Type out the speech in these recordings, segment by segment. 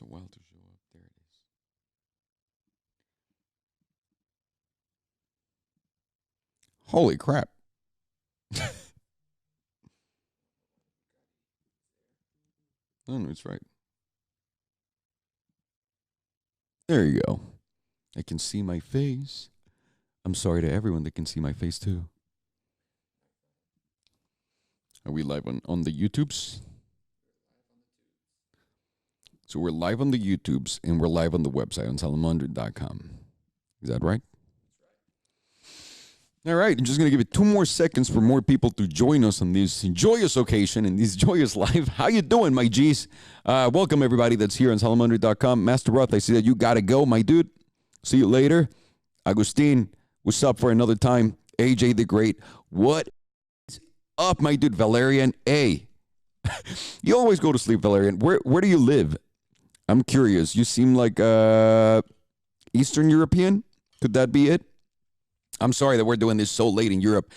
takes a while to show up. There it is. Holy crap. Oh, no, it's right. There you go. I can see my face. I'm sorry to everyone that can see my face too. Are we live on the YouTubes? So we're live on the YouTubes and we're live on the website on Salomondrin.com. Is that right? All right, I'm just going to give it 2 more seconds for more people to join us on this joyous occasion and this joyous live. How you doing, my G's? Welcome, everybody that's here on Salomondrin.com. Master Roth, I see that you got to go, my dude. See you later. Agustin, what's up for another time? AJ the Great, what is up, my dude? Valerian, A. You always go to sleep, Valerian. Where do you live? I'm curious. You seem like Eastern European. Could that be it? I'm sorry that we're doing this so late in Europe.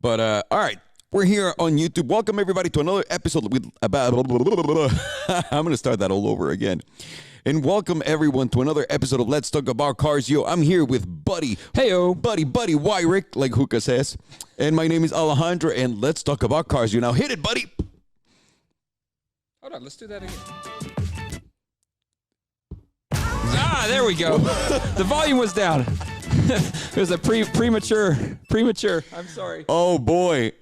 But, all right, we're here on YouTube. Welcome, everybody, to another episode with about... I'm going to start that all over again. And welcome, everyone, to another episode of Let's Talk About Cars. Yo, I'm here with Buddy. Hey-o. Buddy Wyrick, like Hookah says. And my name is Alejandro, and let's talk about cars. You now hit it, buddy. Hold on, let's do that again. There we go. The volume was down. It was a premature. I'm sorry. Oh boy.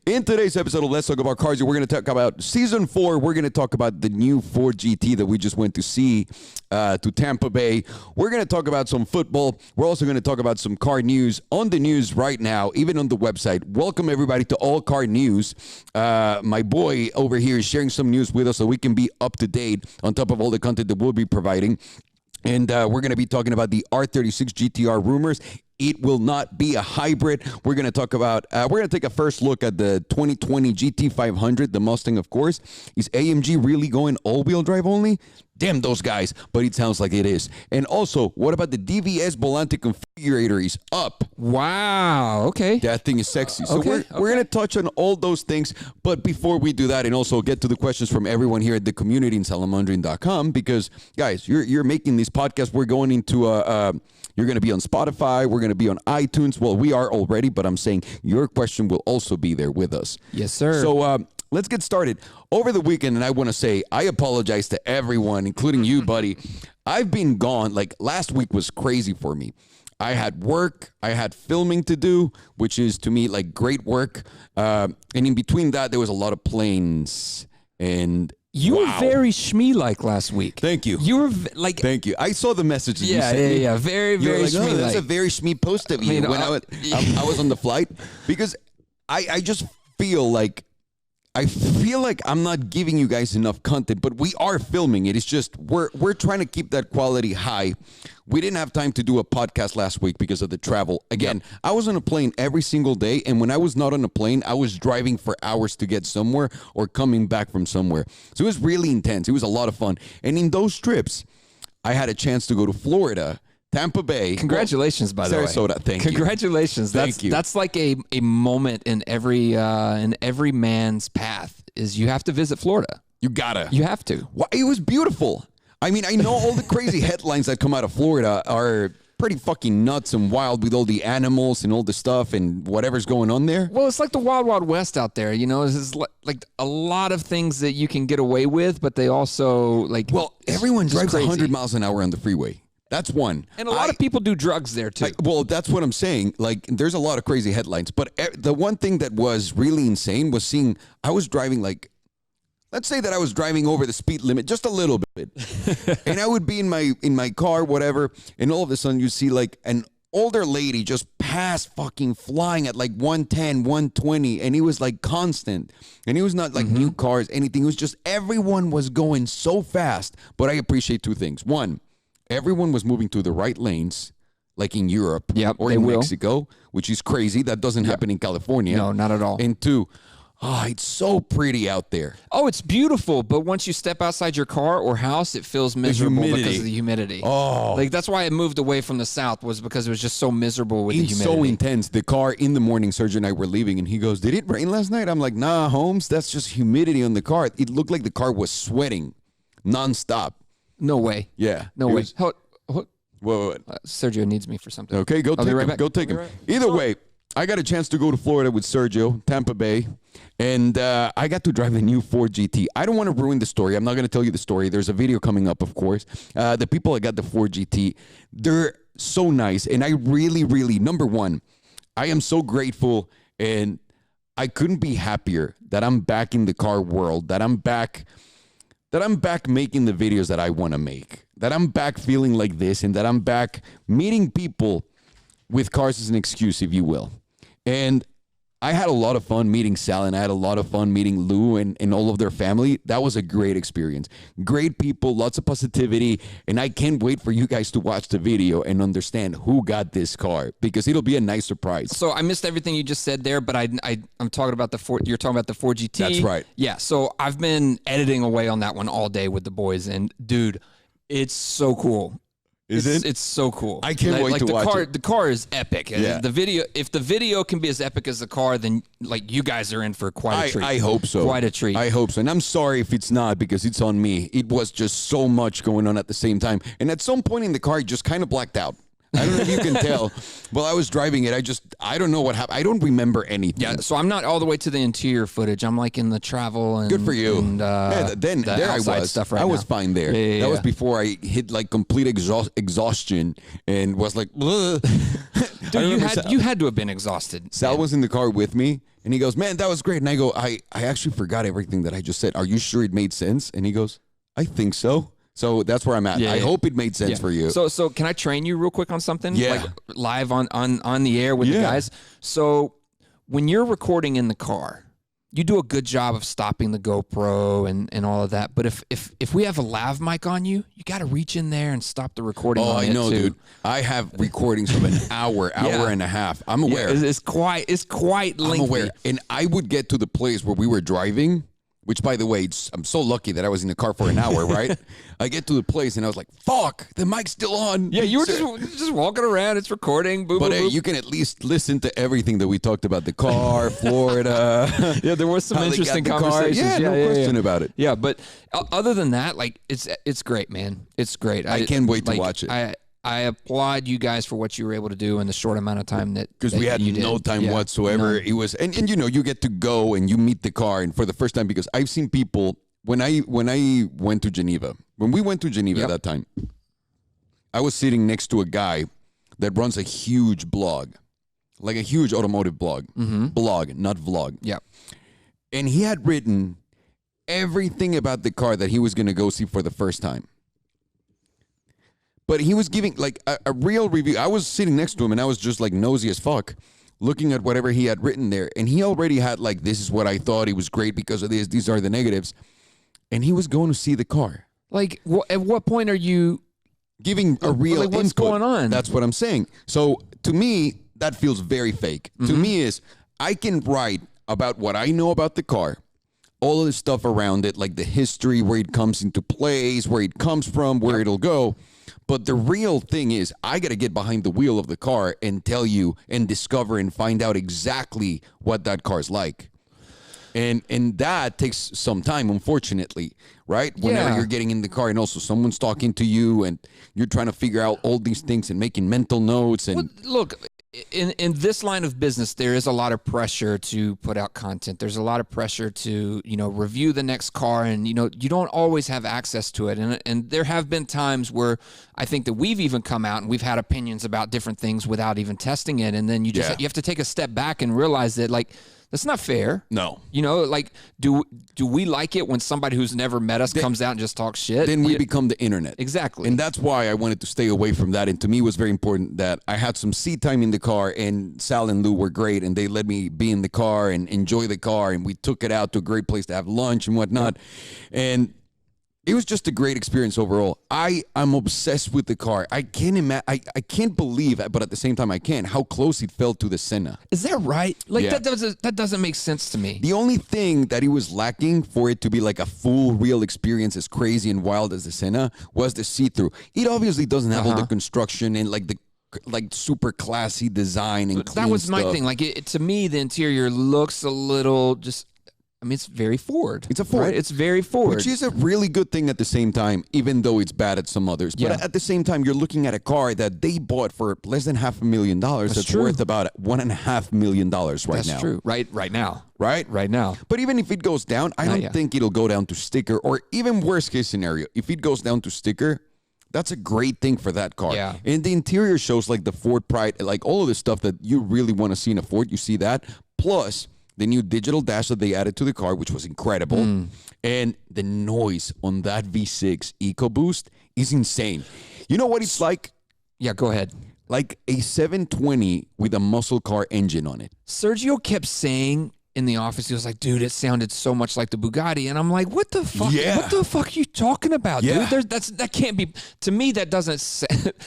In today's episode of Let's Talk About Cars, we're going to talk about Season 4. We're going to talk about the new Ford GT that we just went to see to Tampa Bay. We're going to talk about some football. We're also going to talk about some car news on the news right now, even on the website. Welcome, everybody, to All Car News. My boy over here is sharing some news with us so we can be up to date on top of all the content that we'll be providing. And we're going to be talking about the R36 GTR rumors. It will not be a hybrid. We're going to talk about, we're going to take a first look at the 2020 GT500, the Mustang, of course. Is AMG really going all-wheel drive only? Damn those guys, but it sounds like it is. And also, what about the DVS Volante configurator is up? Wow, okay. That thing is sexy. So Okay, we're going to touch on all those things. But before we do that and also get to the questions from everyone here at the community in Salomondrin.com, because, guys, you're making this podcast. We're going into you're going to be on Spotify. We're going to be on iTunes. Well, we are already, but I'm saying your question will also be there with us. Yes, sir. So let's get started. Over the weekend, and I want to say I apologize to everyone, including you, buddy. I've been gone. Like, last week was crazy for me. I had work. I had filming to do, which is, to me, like, great work. And in between that, there was a lot of planes. And you were very Shmee-like last week. Thank you. You were like... Thank you. I saw the messages you sent me. Yeah. Very like, Shmee-like. Oh, that's a very Shmee post of you when I was on the flight. Because I just feel like I'm not giving you guys enough content, but we are filming it. It's just we're trying to keep that quality high. We didn't have time to do a podcast last week because of the travel. Again, I was on a plane every single day, and when I was not on a plane, I was driving for hours to get somewhere or coming back from somewhere. So it was really intense. It was a lot of fun. And in those trips, I had a chance to go to Florida, Tampa Bay. Congratulations, by the way. Sarasota, thank you. Congratulations. Thank you. That's like a moment in every man's path is you have to visit Florida. You gotta. You have to. Well, it was beautiful. I mean, I know all the crazy headlines that come out of Florida are pretty fucking nuts and wild with all the animals and all the stuff and whatever's going on there. Well, it's like the Wild Wild West out there, you know. It's like a lot of things that you can get away with, but they also like. Well, everyone drives crazy. 100 miles an hour on the freeway. That's one. And a lot of people do drugs there, too. Well, that's what I'm saying. Like, there's a lot of crazy headlines. But the one thing that was really insane was seeing, I was driving like, let's say that I was driving over the speed limit just a little bit. And I would be in my car, whatever, and all of a sudden you see like an older lady just pass fucking flying at like 110, 120, and it was like constant. And it was not like new cars, anything. It was just everyone was going so fast. But I appreciate 2 things. One, everyone was moving to the right lanes, like in Europe or in Mexico, which is crazy. That doesn't happen in California. No, not at all. And 2, it's so pretty out there. Oh, it's beautiful, but once you step outside your car or house, it feels miserable because of the humidity. Oh. Like, that's why I moved away from the south, was because it was just so miserable with the humidity. It's so intense. The car in the morning, Sergio and I were leaving, and he goes, did it rain last night? I'm like, nah, Holmes, that's just humidity on the car. It looked like the car was sweating. nonstop. No way. Yeah. No It way. was- Whoa. Whoa. Sergio needs me for something. Okay, go I'll be take right him. back. Go take I'll him. be right- Either way, I got a chance to go to Florida with Sergio, Tampa Bay, and I got to drive the new Ford GT. I don't want to ruin the story. I'm not going to tell you the story. There's a video coming up, of course. The people that got the Ford GT, they're so nice, and I really, really, number one, I am so grateful, and I couldn't be happier that I'm back in the car world, that I'm back making the videos that I want to make, that I'm back feeling like this, and that I'm back meeting people with cars as an excuse, if you will. And I had a lot of fun meeting Sal, and I had a lot of fun meeting Lou and all of their family. That was a great experience. Great people, lots of positivity, and I can't wait for you guys to watch the video and understand who got this car, because it'll be a nice surprise. So I missed everything you just said there, but I'm talking about the Ford. You're talking about the Ford GT. That's right. Yeah. So I've been editing away on that one all day with the boys, and dude, it's so cool. It's so cool. I can't wait to watch it. The car is epic. Yeah. The video, if the video can be as epic as the car, then like you guys are in for quite a treat. I hope so. Quite a treat. I hope so. And I'm sorry if it's not, because it's on me. It was just so much going on at the same time. And at some point in the car, I just kind of blacked out. I don't know if you can tell. While I was driving it, I don't know what happened. I don't remember anything. Yeah, so I'm not all the way to the interior footage. I'm like in the travel and Good for you. And, then the there I outside was. stuff right I was now. fine there. Yeah. That was before I hit like complete exhaustion and was like, Dude, you had to have been exhausted. Sal was in the car with me, and he goes, "Man, that was great." And I go, I actually forgot everything that I just said. Are you sure it made sense? And he goes, I think so. So that's where I'm at. Yeah, I yeah. hope it made sense for you. So can I train you real quick on something? Yeah. Like live on the air with the guys. So when you're recording in the car, you do a good job of stopping the GoPro and all of that. But if we have a lav mic on you, you got to reach in there and stop the recording. Oh, on I it know, too. dude. I have recordings of an hour and a half. I'm aware. Yeah, it's quite lengthy. I'm aware. And I would get to the place where we were driving, which, by the way, I'm so lucky that I was in the car for an hour, right? I get to the place, and I was like, fuck, the mic's still on. Yeah, you were just walking around. It's recording. Boop, But boop, hey, boop. you can at least listen to everything that we talked about. The car, Florida. Yeah, there was some how they interesting got the car. conversations. Yeah, no question about it. Yeah, but other than that, like it's great, man. It's great. I can't wait to watch it. I applaud you guys for what you were able to do in the short amount of time that Because we had you did. no time Yeah. whatsoever. No. It was, and you know, you get to go and you meet the car, and for the first time, because I've seen people when I went to Geneva, when we went to Geneva Yep. that time, I was sitting next to a guy that runs a huge blog, like a huge automotive blog, blog, not vlog. Yeah. And he had written everything about the car that he was going to go see for the first time. But he was giving like a real review. I was sitting next to him, and I was just like nosy as fuck, looking at whatever he had written there. And he already had like, this is what I thought. It was great because of this. These are the negatives. And he was going to see the car. Like, at what point are you Giving a real like, what's input. going on? That's what I'm saying. So to me, that feels very fake. To me is, I can write about what I know about the car, all of the stuff around it, like the history, where it comes into place, where it comes from, where it'll go. But the real thing is, I got to get behind the wheel of the car and tell you and discover and find out exactly what that car's like. And that takes some time, unfortunately, right? Whenever Yeah. you're getting in the car, and also someone's talking to you, and you're trying to figure out all these things and making mental notes. And Look, in this line of business, there is a lot of pressure to put out content. There's a lot of pressure to, review the next car, and, you don't always have access to it. And there have been times where I think that we've even come out and we've had opinions about different things without even testing it. And then you have to take a step back and realize that, like, that's not fair. no. Like, do we like it when somebody who's never met us comes out and just talks shit? Then we become the internet. Exactly. And that's why I wanted to stay away from that. And to me, it was very important that I had some seat time in the car, and Sal and Lou were great, and they let me be in the car and enjoy the car, and we took it out to a great place to have lunch and whatnot. And it was just a great experience overall. I'm obsessed with the car. I can't I can't believe, but at the same time I can, how close it felt to the Senna. Is that right? Like, Yeah. that doesn't make sense to me. The only thing that it was lacking for it to be like a full real experience as crazy and wild as the Senna was the see-through. It obviously doesn't have all the construction and like the super classy design and clean That was my stuff. thing. Like, to me, the interior looks a little just. I mean, it's very Ford. It's a Ford. Right? It's very Ford. Which is a really good thing at the same time, even though it's bad at some others. But at the same time, you're looking at a car that they bought for less than $500,000. That's true. worth about $1.5 million right now. That's true. Right now. Right now. But even if it goes down, I don't think it'll go down to sticker, or even worst case scenario, if it goes down to sticker, that's a great thing for that car. Yeah. And the interior shows like the Ford Pride, like all of the stuff that you really want to see in a Ford. You see that. Plus the new digital dash that they added to the car, which was incredible. And the noise on that V6 EcoBoost is insane. You know what it's like? Yeah, go ahead. Like a 720 with a muscle car engine on it. Sergio kept saying in the office, he was like, dude, it sounded so much like the Bugatti. And I'm like, what the fuck? Yeah. What the fuck are you talking about, Yeah. dude? That can't be. To me, that doesn't,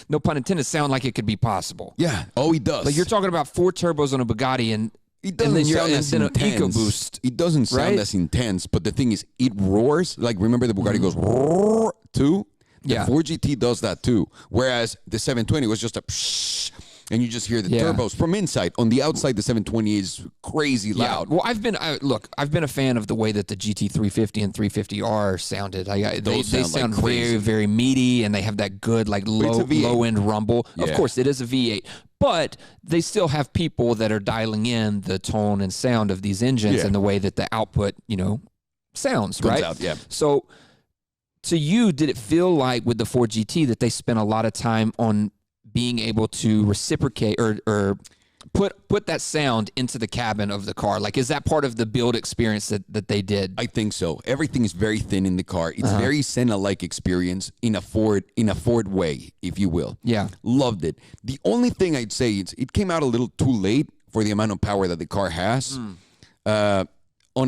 no pun intended, sound like it could be possible. Yeah. Oh, he does. Like you're talking about 4 turbos on a Bugatti and it doesn't then sound as an intense. EcoBoost. It doesn't sound right? as intense, but the thing is, it roars. Like, remember the Bugatti goes roar too? The Yeah. 4GT does that too. Whereas the 720 was just a psh, and you just hear the turbos from inside. On the outside, the 720 is crazy loud. Well, I've been a fan of the way that the GT350 and 350R sounded. They sound sound like crazy. very, very meaty, and they have that good like low end rumble. Yeah. Of course, it is a V8, but they still have people that are dialing in the tone and sound of these engines and the way that the output, sounds. Comes right? out, yeah. So, to you, did it feel like with the Ford GT that they spent a lot of time on being able to reciprocate or put that sound into the cabin of the car? Like, is that part of the build experience that they did? I think so. Everything is very thin in the car. It's very Senna-like experience in a Ford way, if you will. Yeah. Loved it. The only thing I'd say is it came out a little too late for the amount of power that the car has. On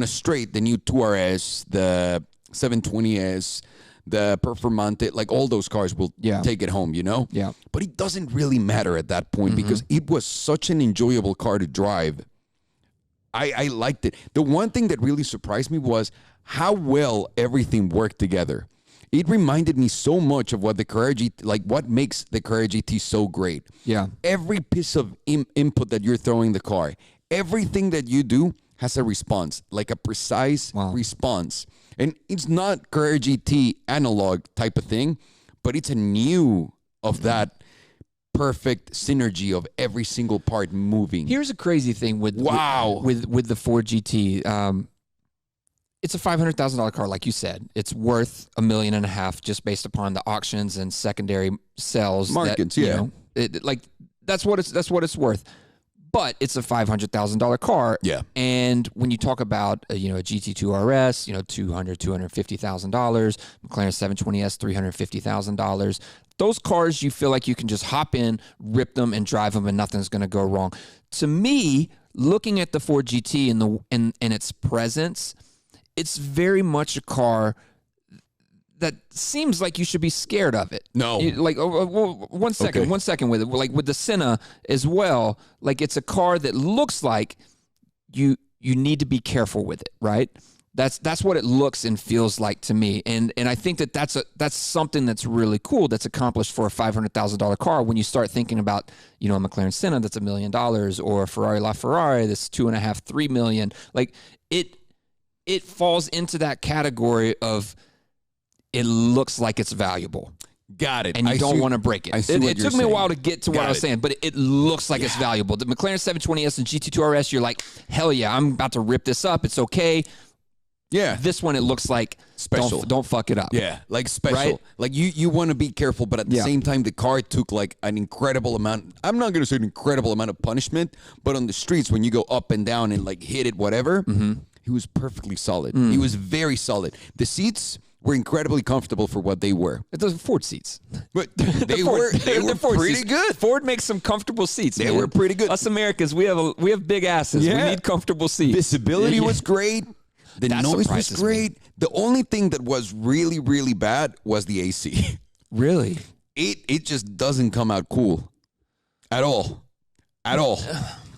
a straight, the new 2RS, the 720S, the Performante, like all those cars will take it home, Yeah. But it doesn't really matter at that point because it was such an enjoyable car to drive. I liked it. The one thing that really surprised me was how well everything worked together. It reminded me so much of what the Carrera GT, like what makes the Carrera GT so great. Yeah. Every piece of input that you're throwing the car, everything that you do has a response, like a precise response. And it's not Carrera GT analog type of thing, but it's a new of that perfect synergy of every single part moving. Here's a crazy thing with the Ford GT. It's a $500,000 car, like you said. It's worth $1.5 million just based upon the auctions and secondary sales. Markets, that's what it's worth. But it's a $500,000 car. Yeah. And when you talk about, a GT2 RS, $250,000, McLaren 720S, $350,000. Those cars, you feel like you can just hop in, rip them, and drive them, and nothing's going to go wrong. To me, looking at the Ford GT and its presence, it's very much a car that seems like you should be scared of it. No. One second with it. Like with the Senna as well, like it's a car that looks like you need to be careful with it, right? That's what it looks and feels like to me. And I think that's something that's really cool that's accomplished for a $500,000 car when you start thinking about, a McLaren Senna that's $1 million or a Ferrari LaFerrari that's $2.5-3 million. Like it falls into that category of it looks like it's valuable. Got it. And you don't want to break it. It took me a while to get to what I was saying, but it looks like it's valuable. The McLaren 720S and GT2 RS, you're like, hell yeah, I'm about to rip this up. It's okay. Yeah. This one, it looks like special. Don't fuck it up. Yeah, like special. Right? Like you want to be careful, but at the same time, the car took like an incredible amount. I'm not going to say an incredible amount of punishment, but on the streets, when you go up and down and like hit it, whatever, he was perfectly solid. He was very solid. The seats were incredibly comfortable for what they were. Those are Ford seats. But they were pretty seats. good. Ford makes some comfortable seats. They were pretty good. Us Americans, we have big asses. Yeah. We need comfortable seats. Visibility was great. The noise was great. The only thing that was really, really bad was the AC. Really? It just doesn't come out cool at all. At all.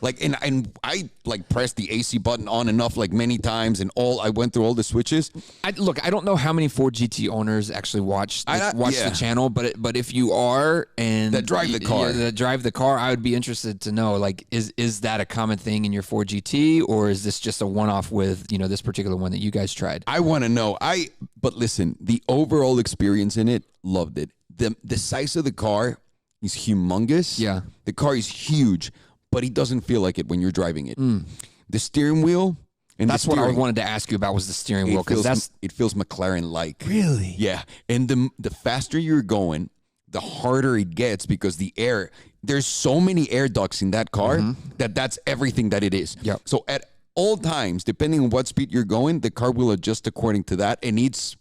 Like, and I like pressed the AC button on and off like many times, and I went through all the switches. I don't know how many Ford GT owners actually watch the channel, but if you are and that drive the car, I would be interested to know, like, is that a common thing in your Ford GT, or is this just a one-off with this particular one that you guys tried? I want to know. But listen, the overall experience in it, loved it. The size of the car is humongous. Yeah, the car is huge, but it doesn't feel like it when you're driving it. The steering wheel. And that's what I wanted to ask you about, was the steering wheel, because it feels McLaren-like. Really? Yeah. And the faster you're going, the harder it gets, because there's so many air ducts in that car that's everything that it is. Yep. So at all times, depending on what speed you're going, the car will adjust according to that, and it's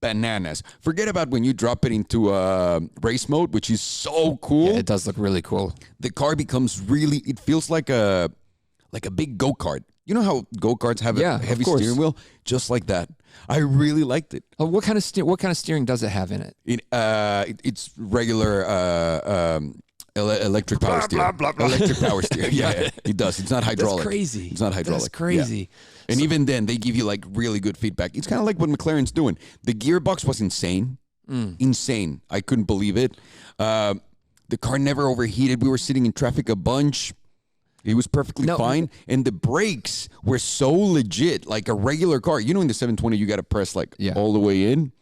bananas. Forget about when you drop it into race mode, which is so cool. Yeah, it does look really cool. The car becomes it feels like a big go-kart. You know how go-karts have a heavy steering wheel? Just like that. I really liked it. Oh, what kind of steering does it have in it? It's regular electric power steering. Electric power steering. Yeah, it does. It's not hydraulic. That's crazy. It's not hydraulic. That's crazy. Yeah. And even then, they give you like really good feedback. It's kind of like what McLaren's doing. The gearbox was insane. Insane. I couldn't believe it. The car never overheated. We were sitting in traffic a bunch. It was perfectly fine. And the brakes were so legit, like a regular car. You know, in the 720, you got to press all the way in.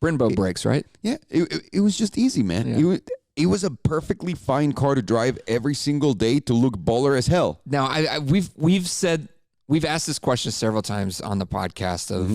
Brembo brakes, right? Yeah. It was just easy, man. Yeah. It was a perfectly fine car to drive every single day, to look baller as hell. Now, we've asked this question several times on the podcast of,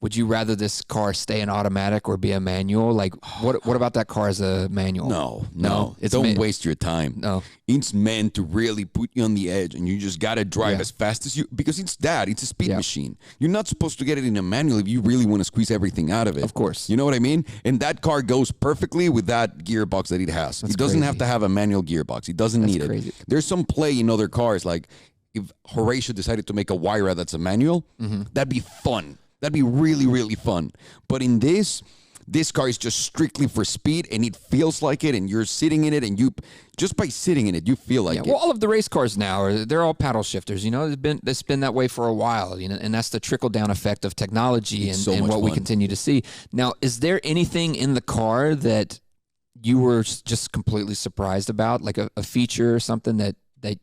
would you rather this car stay an automatic or be a manual? Like, what about that car as a manual? No. Don't waste your time. No. It's meant to really put you on the edge, and you just got to drive as fast as you, because it's a speed machine. You're not supposed to get it in a manual if you really want to squeeze everything out of it. Of course. You know what I mean? And that car goes perfectly with that gearbox that it has. It doesn't have to have a manual gearbox. It doesn't need it. There's some play in other cars, like if Horatio decided to make a Wyra that's a manual, that'd be fun. That'd be really, really fun. But in this car is just strictly for speed, and it feels like it, and you're sitting in it, and just by sitting in it, you feel like it. Well, all of the race cars now, they're all paddle shifters. It's been that way for a while, and that's the trickle-down effect of technology and what we continue to see. Now, is there anything in the car that you were just completely surprised about, like a feature or something that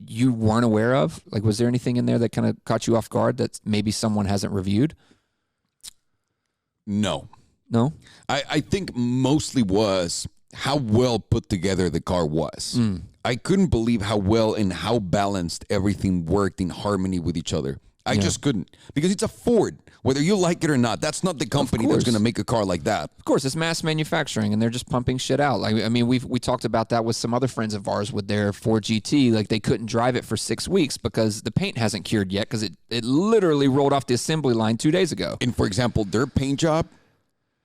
you weren't aware of? Like, was there anything in there that kind of caught you off guard that maybe someone hasn't reviewed? No. I think mostly was how well put together the car was. I couldn't believe how well and how balanced everything worked in harmony with each other. I just couldn't, because it's a Ford. Whether you like it or not, that's not the company that's going to make a car like that. Of course, it's mass manufacturing, and they're just pumping shit out. Like, I mean, we talked about that with some other friends of ours with their Ford GT. Like, they couldn't drive it for 6 weeks because the paint hasn't cured yet, because it literally rolled off the assembly line 2 days ago. And for example, their paint job,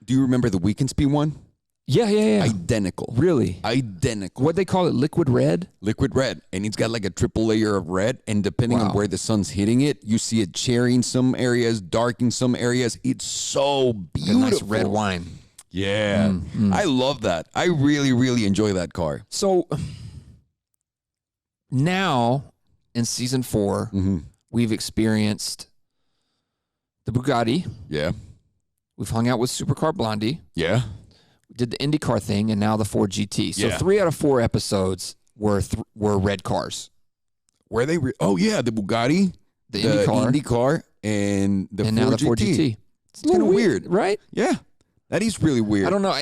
do you remember the Weekend Speed one? Yeah. Identical. Really? Identical. What they call it, liquid red? Liquid red. And it's got like a triple layer of red. And depending on where the sun's hitting it, you see it cherry in some areas, dark in some areas. It's so beautiful. A nice red wine. Yeah. I love that. I really, really enjoy that car. So now in season 4, we've experienced the Bugatti. Yeah. We've hung out with Supercar Blondie. Yeah. Did the IndyCar thing, and now the Ford GT. So 3 out of 4 episodes were red cars. Were they? Oh yeah, the Bugatti, the IndyCar, and now the Ford GT. It's kind of weird, right? Yeah, that is really weird. I don't know.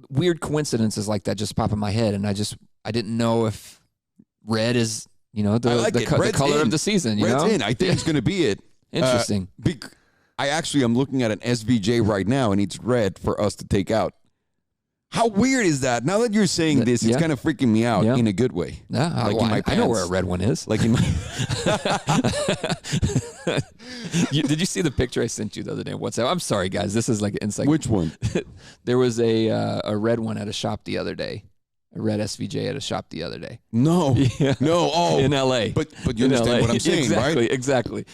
Weird coincidences like that just pop in my head, and I didn't know if red is the color of the season. Red's in. I think it's going to be it. Interesting. I'm looking at an SVJ right now, and it's red for us to take out. How weird is that? Now that you're saying this, it's kind of freaking me out in a good way. Yeah, I know where a red one is. Like in my Did you see the picture I sent you the other day on WhatsApp? I'm sorry, guys. This is like an inside. Which one? There was a red one at a shop the other day. a red SVJ at a shop the other day. No, no. Oh, in LA. But you understand what I'm saying, right? Exactly.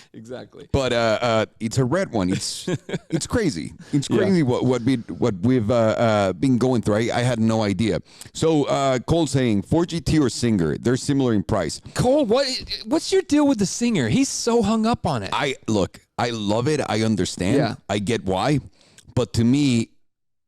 But it's a red one. It's crazy. It's crazy what we've been going through. I had no idea. So Cole's saying 4GT or Singer, they're similar in price. Cole, what's your deal with the Singer? He's so hung up on it. I love it. I understand. Yeah. I get why. But to me,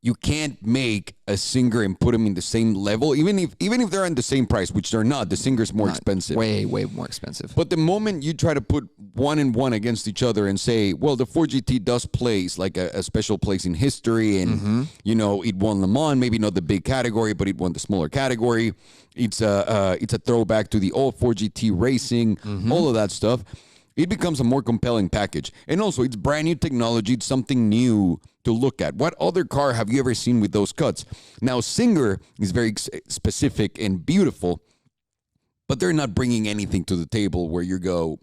you can't make a Singer and put them in the same level, even if they're on the same price, which they're not. The Singer's more expensive. Way more expensive. But the moment you try to put one and one against each other and say, well, the 4GT does place like a special place in history, and it won Le Mans, maybe not the big category, but it won the smaller category. It's a throwback to the old 4GT racing, all of that stuff. It becomes a more compelling package. And also, it's brand new technology. It's something new to look at. What other car have you ever seen with those cuts? Now, Singer is very specific and beautiful, but they're not bringing anything to the table where you go,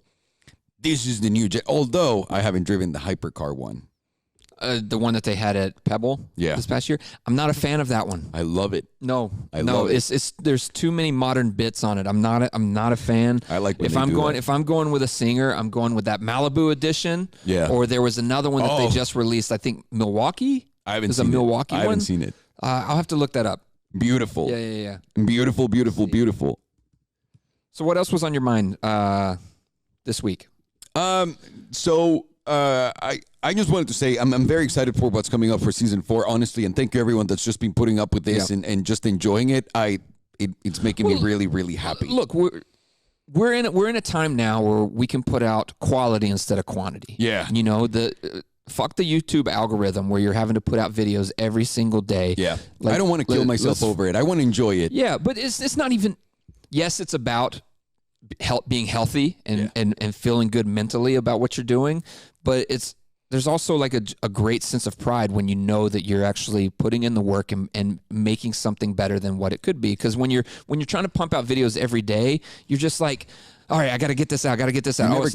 this is the new jet. Although I haven't driven the hypercar one. The one that they had at Pebble this past year. I'm not a fan of that one. I love it. No, love it. It's there's too many modern bits on it. I'm not a fan. I like when if I'm going with a Singer, I'm going with that Malibu edition. Yeah. Or there was another one that they just released. I think Milwaukee. I haven't There's seen a Milwaukee it. one. I haven't seen it. I'll have to look that up. Beautiful. Yeah. Beautiful. So what else was on your mind this week? I just wanted to say I'm very excited for what's coming up for season 4, honestly, and thank you everyone that's just been putting up with this and just enjoying it. It's making me really, really happy. Look, we're in a time now where we can put out quality instead of quantity. Yeah. Fuck the YouTube algorithm where you're having to put out videos every single day. Yeah. I don't want to kill myself over it. I want to enjoy it. Yeah, but it's not even. Yes, it's about being healthy and feeling good mentally about what you're doing, but there's also like a great sense of pride when you know that you're actually putting in the work and making something better than what it could be. Because when you're trying to pump out videos every day, you're just like, all right, I got to get this out. It's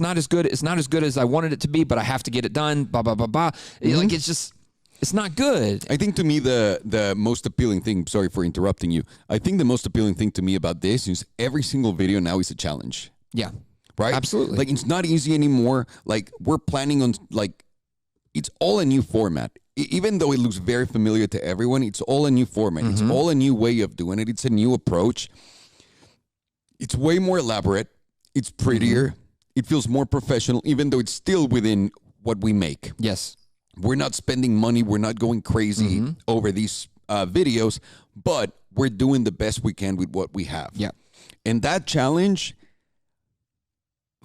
not as good. It's not as good as I wanted it to be, but I have to get it done. Blah blah blah blah. Like it's not good. I think to me the most appealing thing. Sorry for interrupting you. I think the most appealing thing to me about this is every single video now is a challenge. Yeah. Right? Absolutely. Like, it's not easy anymore. Like, we're planning on, like, it's all a new format. Even though it looks very familiar to everyone, it's all a new format. It's all a new way of doing it. It's a new approach. It's way more elaborate. It's prettier. It feels more professional, even though it's still within what we make. Yes. We're not spending money. We're not going crazy over these videos, but we're doing the best we can with what we have. Yeah. And that challenge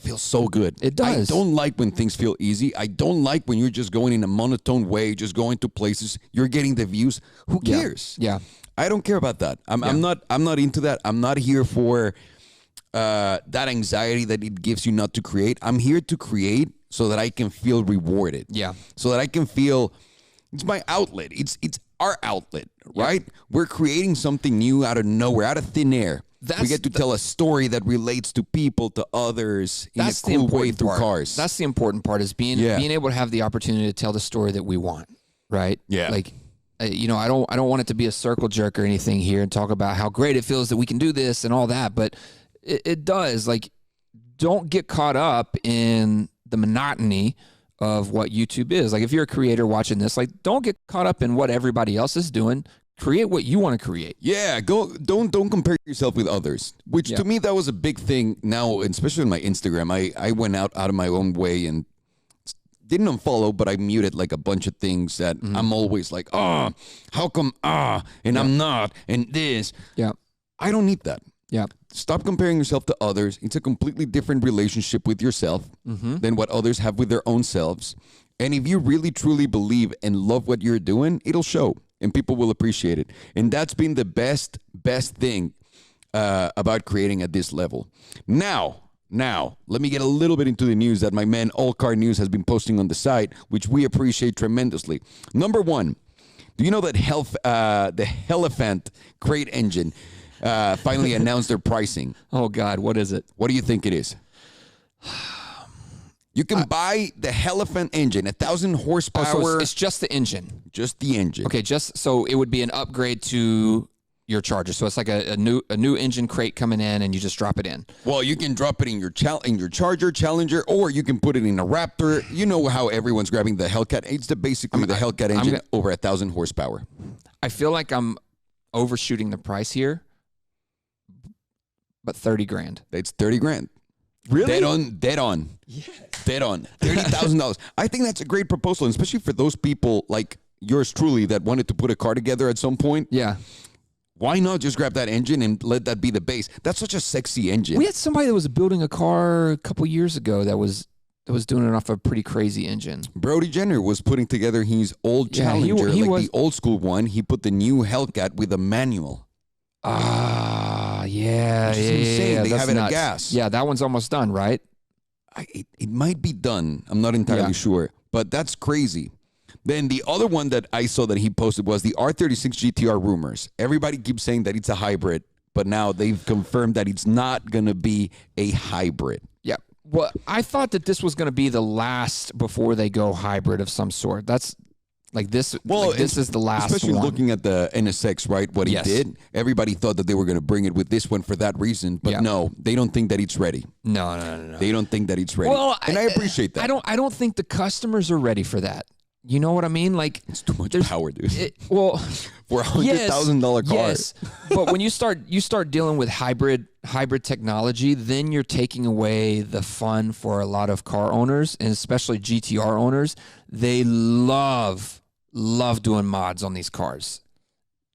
feels so good. It does. I don't like when things feel easy. I don't like when you're just going in a monotone way, just going to places. You're getting the views. Who cares? Yeah. I don't care about that. I'm not into that. I'm not here for that anxiety that it gives you not to create. I'm here to create so that I can feel rewarded. Yeah. So that I can feel it's my outlet. It's our outlet, right? We're creating something new out of nowhere, out of thin air. We get to tell a story that relates to people, to others in a cool way through cars. That's the important part, is being able to have the opportunity to tell the story that we want, right? Yeah. Like, I don't want it to be a circle jerk or anything here and talk about how great it feels that we can do this and all that, but it does. Like, don't get caught up in the monotony of what YouTube is. Like, if you're a creator watching this, like, don't get caught up in what everybody else is doing. Create what you want to create. Yeah, don't compare yourself with others. Which to me, that was a big thing now, especially on my Instagram. I went out of my own way and didn't unfollow, but I muted like a bunch of things that I'm always like, how come and I'm not, and this. Yeah. I don't need that. Yeah. Stop comparing yourself to others. It's a completely different relationship with yourself than what others have with their own selves. And if you really truly believe and love what you're doing, it'll show. And people will appreciate it. And that's been the best thing about creating at this level. Now, let me get a little bit into the news that my man All Car News has been posting on the site, which we appreciate tremendously. Number one, do you know that the Elephant crate engine finally announced their pricing? Oh, God, what is it? What do you think it is? You can buy the Elephant engine, 1,000 horsepower. So it's just the engine. Just the engine. Okay, so it would be an upgrade to your charger. So it's like a new engine crate coming in, and you just drop it in. Well, you can drop it in your Charger, Challenger, or you can put it in a Raptor. You know how everyone's grabbing the Hellcat. It's basically the Hellcat engine over 1,000 horsepower. I feel like I'm overshooting the price here, but 30 grand. It's 30 grand. Really? Dead on. Yes. Dead on. $30,000. I think that's a great proposal, especially for those people like yours truly that wanted to put a car together at some point. Yeah. Why not just grab that engine and let that be the base? That's such a sexy engine. We had somebody that was building a car a couple years ago that was doing it off a pretty crazy engine. Brody Jenner was putting together his old Challenger, he was the old school one. He put the new Hellcat with a manual. Yeah. Insane. They That's have it nuts. at gas. Yeah, that one's almost done, right? It might be done. I'm not entirely sure, but that's crazy. Then the other one that I saw that he posted was the R36 GTR rumors. Everybody keeps saying that it's a hybrid, but now they've confirmed that it's not going to be a hybrid. Yeah. Well, I thought that this was going to be the last before they go hybrid of some sort. That's like this. Well, this is the last especially one. looking at the NSX, right? What he did. Everybody thought that they were going to bring it with this one for that reason, but no, they don't think that it's ready. No. They don't think that it's ready. Well, and I appreciate that. I don't think the customers are ready for that. You know what I mean? Like, it's too much power, dude. For $100,000 car. Yes, but when you start dealing with hybrid technology, then you're taking away the fun for a lot of car owners, and especially GTR owners. They love doing mods on these cars.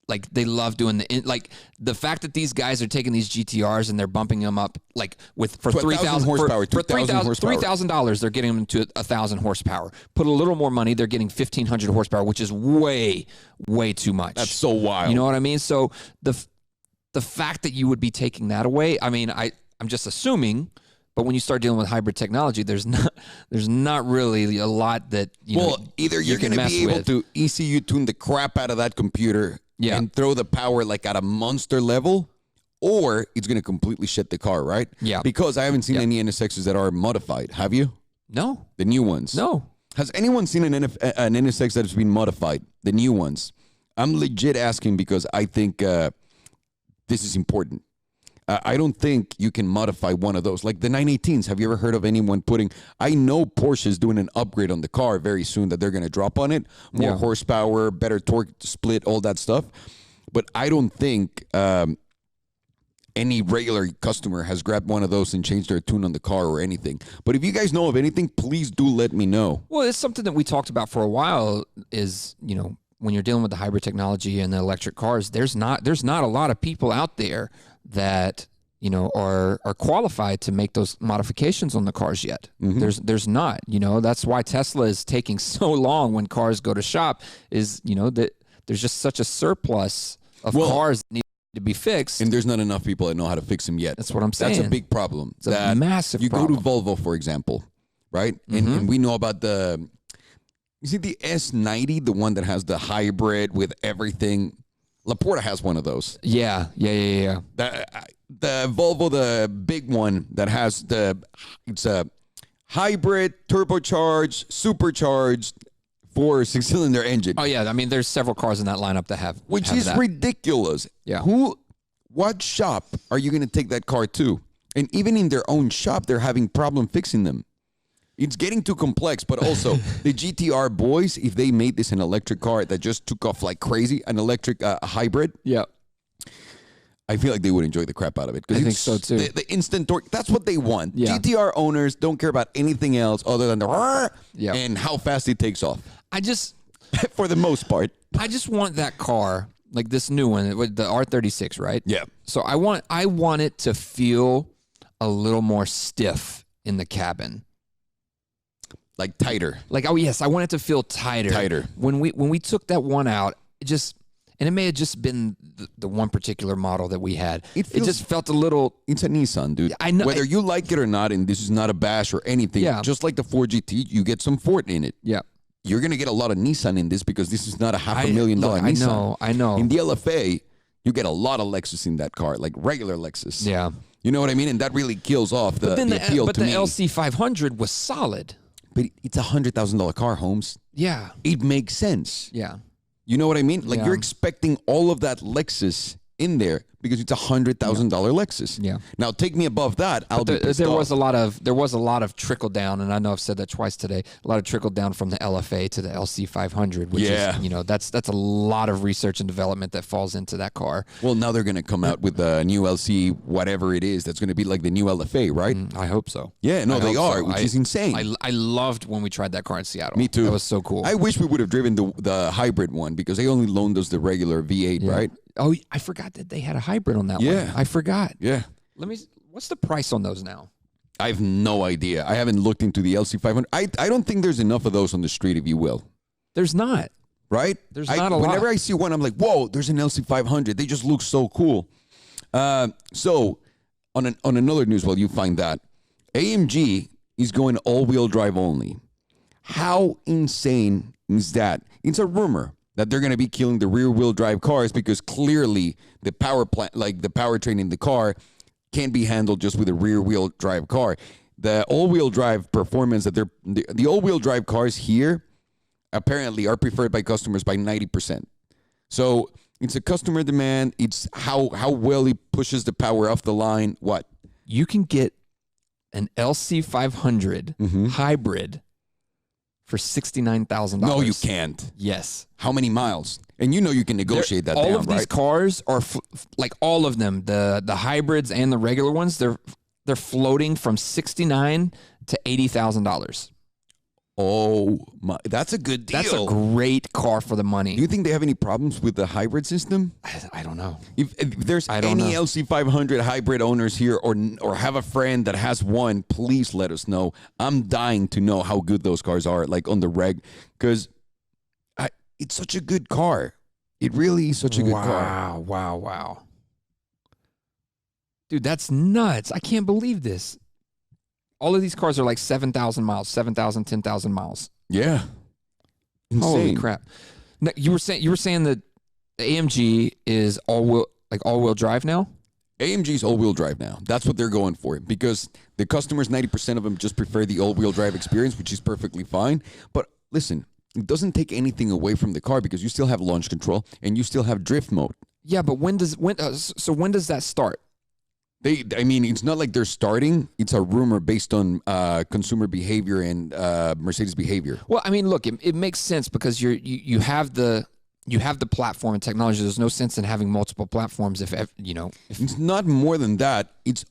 Like, they love doing the fact that these guys are taking these GTRs and they're bumping them up for 3,000 horsepower, for $3,000, they're getting them to 1,000 horsepower. Put a little more money, they're getting 1,500 horsepower, which is way too much. That's so wild. You know what I mean? So the fact that you would be taking that away, I mean, I'm just assuming. But when you start dealing with hybrid technology, there's not really a lot that either you're going to be able to ECU tune the crap out of that computer. Yeah. And throw the power like at a monster level, or it's going to completely shut the car, right? Yeah. Because I haven't seen any NSXs that are modified. Have you? No. The new ones? No. Has anyone seen an NSX that has been modified? The new ones? I'm legit asking because I think this is important. I don't think you can modify one of those. Like the 918s, have you ever heard of anyone putting... I know Porsche is doing an upgrade on the car very soon that they're going to drop on it. More horsepower, better torque split, all that stuff. But I don't think any regular customer has grabbed one of those and changed their tune on the car or anything. But if you guys know of anything, please do let me know. Well, it's something that we talked about for a while is, when you're dealing with the hybrid technology and the electric cars, there's not a lot of people out there that are qualified to make those modifications on the cars yet. Mm-hmm. There's not. That's why Tesla is taking so long when cars go to shop. Is that there's just such a surplus of cars that need to be fixed, and there's not enough people that know how to fix them yet. That's what I'm saying. That's a big problem. It's a massive problem. You go to Volvo, for example, right? Mm-hmm. And we know about the S90, the one that has the hybrid with everything. Laporta has one of those. Yeah. The Volvo, the big one that has it's a hybrid, turbocharged, supercharged, 6-cylinder engine. Oh yeah, I mean there's several cars in that lineup that have that. Ridiculous. Yeah. What shop are you going to take that car to? And even in their own shop, they're having problem fixing them. It's getting too complex, but also the GTR boys, if they made this an electric car that just took off like crazy, an electric hybrid, I feel like they would enjoy the crap out of it. I think so too. The instant torque, that's what they want. Yeah. GTR owners don't care about anything else other than the and how fast it takes off. For the most part. I just want that car, like this new one, the R36, right? Yeah. So I want it to feel a little more stiff in the cabin. Like tighter. Like, oh yes, I want it to feel tighter. Tighter. When we took that one out, and it may have just been the one particular model that we had. It just felt a little... It's a Nissan, dude. I know. Whether you like it or not, and this is not a bash or anything, just like the 4GT, you get some Ford in it. Yeah. You're going to get a lot of Nissan in this because this is not a $500,000 Nissan. I know. In the LFA, you get a lot of Lexus in that car, like regular Lexus. Yeah. You know what I mean? And that really kills off the appeal to me. But the LC500 was solid. But it's a $100,000 car, Holmes. Yeah. It makes sense. Yeah. You know what I mean? Like you're expecting all of that Lexus in there because it's $100,000 Lexus. Yeah. Now take me above that, I'll be pissed there off. was a lot of trickle down, and I know I've said that twice today. A lot of trickle down from the LFA to the LC500, which is that's a lot of research and development that falls into that car. Well, now they're going to come out with a new LC, whatever it is. That's going to be like the new LFA, right? I hope so. Yeah, no, they are, so. which is insane. I loved when we tried that car in Seattle. Me too. That was so cool. I wish we would have driven the hybrid one because they only loaned us the regular V8, right? Oh, I forgot that they had a hybrid on that one. Yeah. I forgot. Yeah. What's the price on those now? I have no idea. I haven't looked into the LC500. I don't think there's enough of those on the street, if you will. There's not. Right? There's not a lot. Whenever I see one, I'm like, whoa, there's an LC500. They just look so cool. So on another news, while you find that, AMG is going all-wheel drive only. How insane is that? It's a rumor that they're going to be killing the rear-wheel drive cars because clearly the power plant, like the powertrain in the car, can't be handled just with a rear-wheel drive car. The all-wheel drive performance that the all-wheel drive cars here apparently are preferred by customers by 90%. So it's a customer demand. It's how well he pushes the power off the line. What? You can get an LC500 hybrid for $69,000. No, you can't. Yes. How many miles? And you know you can negotiate that all down, of these right? cars are like all of them, the hybrids and the regular ones, they're floating from $69,000 to $80,000. Oh my, that's a good deal. That's a great car for the money. Do you think they have any problems with the hybrid system? I don't know. If there's any LC500 hybrid owners here or have a friend that has one, please let us know. I'm dying to know how good those cars are, like on the reg, because it's such a good car. It really is such a good car. Wow. Dude, that's nuts. I can't believe this. All of these cars are like 7,000 miles, 7,000, 10,000 miles. Yeah. Insane. Holy crap. Now, you were saying that the AMG is all-wheel drive now? AMG's all-wheel drive now. That's what they're going for because the customers, 90% of them just prefer the all-wheel drive experience, which is perfectly fine. But listen, it doesn't take anything away from the car because you still have launch control and you still have drift mode. Yeah, but when does that start? It's not like they're starting. It's a rumor based on consumer behavior and Mercedes behavior. Well, I mean, look, it makes sense because you have the platform and technology. There's no sense in having multiple platforms if it's not more than that. It's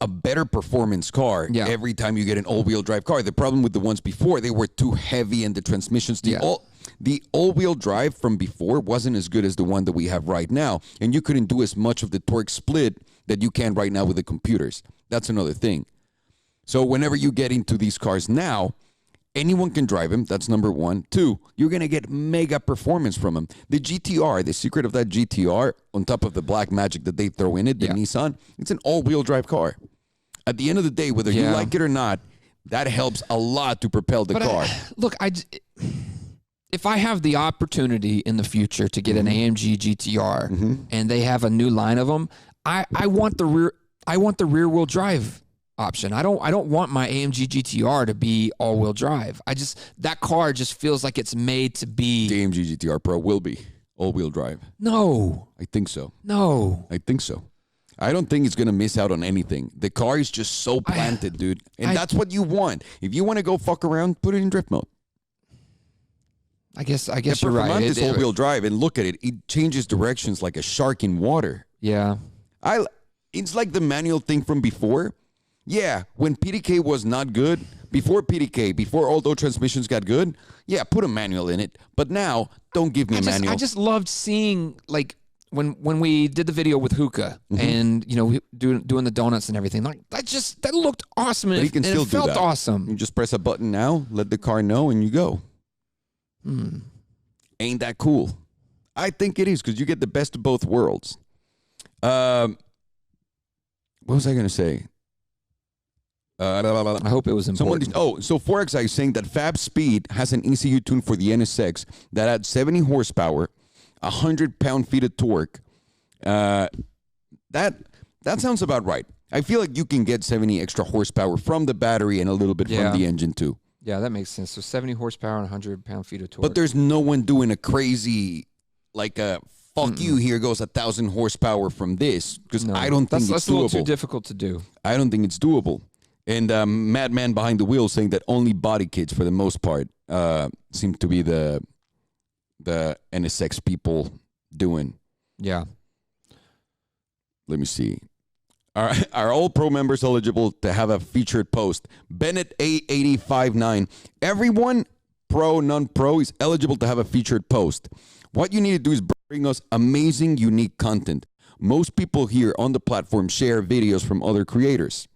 a better performance car every time you get an all-wheel drive car. The problem with the ones before, they were too heavy and the transmissions. The all-wheel drive from before wasn't as good as the one that we have right now, and you couldn't do as much of the torque split that you can right now with the computers. That's another thing. So whenever you get into these cars now, anyone can drive them. That's number one. Two, you're going to get mega performance from them. The GTR, the secret of that GTR, on top of the black magic that they throw in it, the Nissan, it's an all-wheel drive car. At the end of the day, whether you like it or not, that helps a lot to propel the car. If I have the opportunity in the future to get an AMG GTR and they have a new line of them, I want the rear wheel drive option. I don't want my AMG GTR to be all wheel drive. That car just feels like it's made to be. The AMG GTR Pro will be all wheel drive. No. I think so. No. I think so. I don't think it's going to miss out on anything. The car is just so planted, dude. And that's what you want. If you want to go fuck around, put it in drift mode. I guess you're right. It's all-wheel drive, and look at it. It changes directions like a shark in water. Yeah. It's like the manual thing from before. Yeah, when PDK was not good, before PDK, before all those transmissions got good, put a manual in it. But now, don't give me a manual. I just loved seeing, like, when we did the video with Hookah and, doing the donuts and everything, like, that looked awesome. And, it felt awesome. You just press a button now, let the car know, and you go. Ain't that cool? I think it is because you get the best of both worlds. What was I going to say? I hope it was important. So Forex is saying that Fab Speed has an ECU tune for the NSX that adds 70 horsepower, 100 pound-feet of torque. That sounds about right. I feel like you can get 70 extra horsepower from the battery and a little bit from the engine too. Yeah, that makes sense. So 70 horsepower and 100 pound-feet of torque. But there's no one doing a crazy, like a fuck you, here goes 1,000 horsepower from this, because No, I don't think it's that's a little too doable. difficult to do. I don't think it's doable. And Madman behind the wheel saying that only body kits, for the most part, seem to be the NSX people doing. Yeah. Let me see. Are all pro members eligible to have a featured post? Bennett A8059. Everyone, pro, non-pro, is eligible to have a featured post. What you need to do is bring us amazing, unique content. Most people here on the platform share videos from other creators.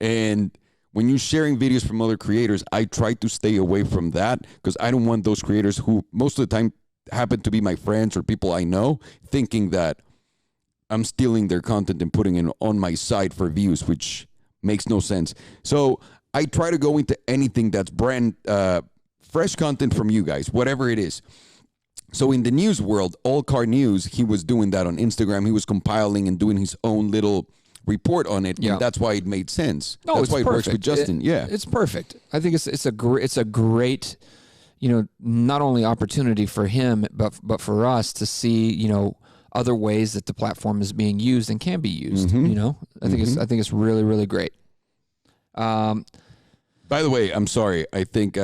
And when you're sharing videos from other creators, I try to stay away from that, because I don't want those creators who most of the time happen to be my friends or people I know thinking that I'm stealing their content and putting it on my site for views, which makes no sense. So I try to go into anything that's brand fresh content from you guys, whatever it is. So in the news world, All Car News, he was doing that on Instagram. He was compiling and doing his own little report on it. Yeah. And that's why it made sense. No, that's it's why it works perfect. with Justin. Yeah. It's perfect. I think it's a great, not only opportunity for him, but for us to see, other ways that the platform is being used and can be used. I think it's really, really great. By the way, I'm sorry. I think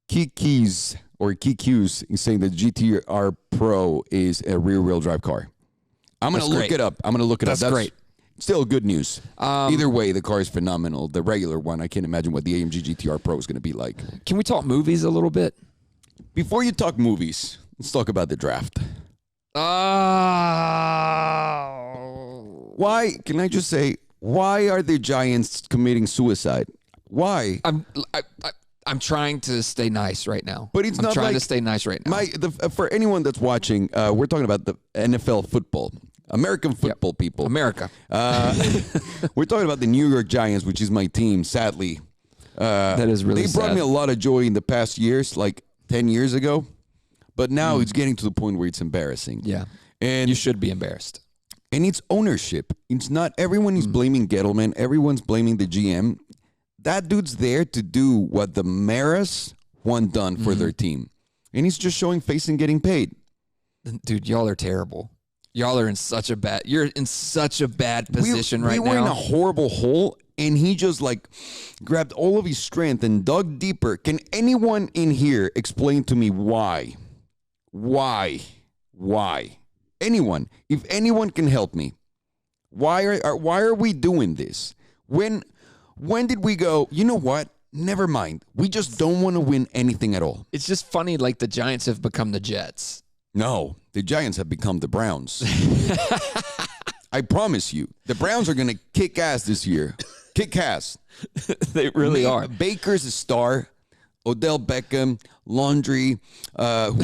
Kiki's is saying that GTR Pro is a rear-wheel drive car. I'm going to look it up. That's great. Still good news. Either way, the car is phenomenal. The regular one, I can't imagine what the AMG GTR Pro is going to be like. Can we talk movies a little bit? Before you talk movies, let's talk about the draft. Why, can I just say, why are the Giants committing suicide? Why? I'm trying to stay nice right now. But it's I'm not trying like to stay nice right now. For anyone that's watching, we're talking about the NFL football. American football, people. America. We're talking about the New York Giants, which is my team, sadly. That is really They brought sad. me a lot of joy in the past years, like 10 years ago. But now it's getting to the point where it's embarrassing. Yeah. And You should be embarrassed. And it's ownership. It's not everyone is blaming Gettleman. Everyone's blaming the GM. That dude's there to do what the Maras want done for their team. And he's just showing face and getting paid. Dude, y'all are terrible. Y'all are you're in such a bad position right now. We were in a horrible hole, and he just grabbed all of his strength and dug deeper. Can anyone in here explain to me why? Why? Anyone. If anyone can help me. Why are we doing this? When did we go, you know what? Never mind. We just don't want to win anything at all. It's just funny, like the Giants have become the Jets. No, the Giants have become the Browns. I promise you. The Browns are going to kick ass this year. Kick ass. They really are. Baker's a star. Odell Beckham, Laundry. Who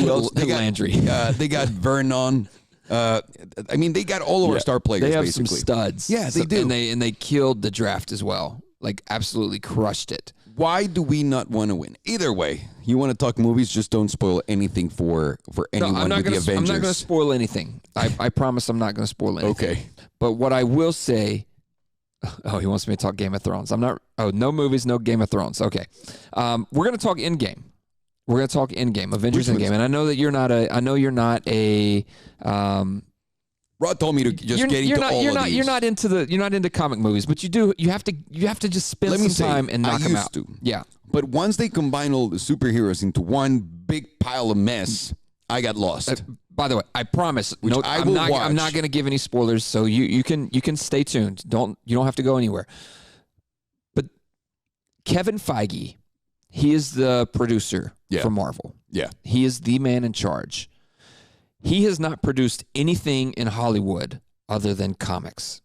else? Landry. They got Vernon. They got all of our star players. They have basically some studs. Yeah, they do. And they killed the draft as well. Like, absolutely crushed it. Why do we not want to win? Either way, you want to talk movies, just don't spoil anything for anyone with the Avengers. I'm not going to spoil anything. I promise I'm not going to spoil anything. Okay. But what I will say... Oh, he wants me to talk Game of Thrones. I'm not... Oh, no movies, no Game of Thrones. Okay. We're going to talk Endgame. We're going to talk Endgame, Avengers Endgame. And I know that you're not a... Rod told me to just get into all of these. You're not into comic movies, but you have to just spend some time and knock them out. To. Yeah. But once they combine all the superheroes into one big pile of mess, I got lost. By the way, I promise. I'm not going to give any spoilers, so you can stay tuned. You don't have to go anywhere. But Kevin Feige, he is the producer for Marvel. Yeah. He is the man in charge. He has not produced anything in Hollywood other than comics.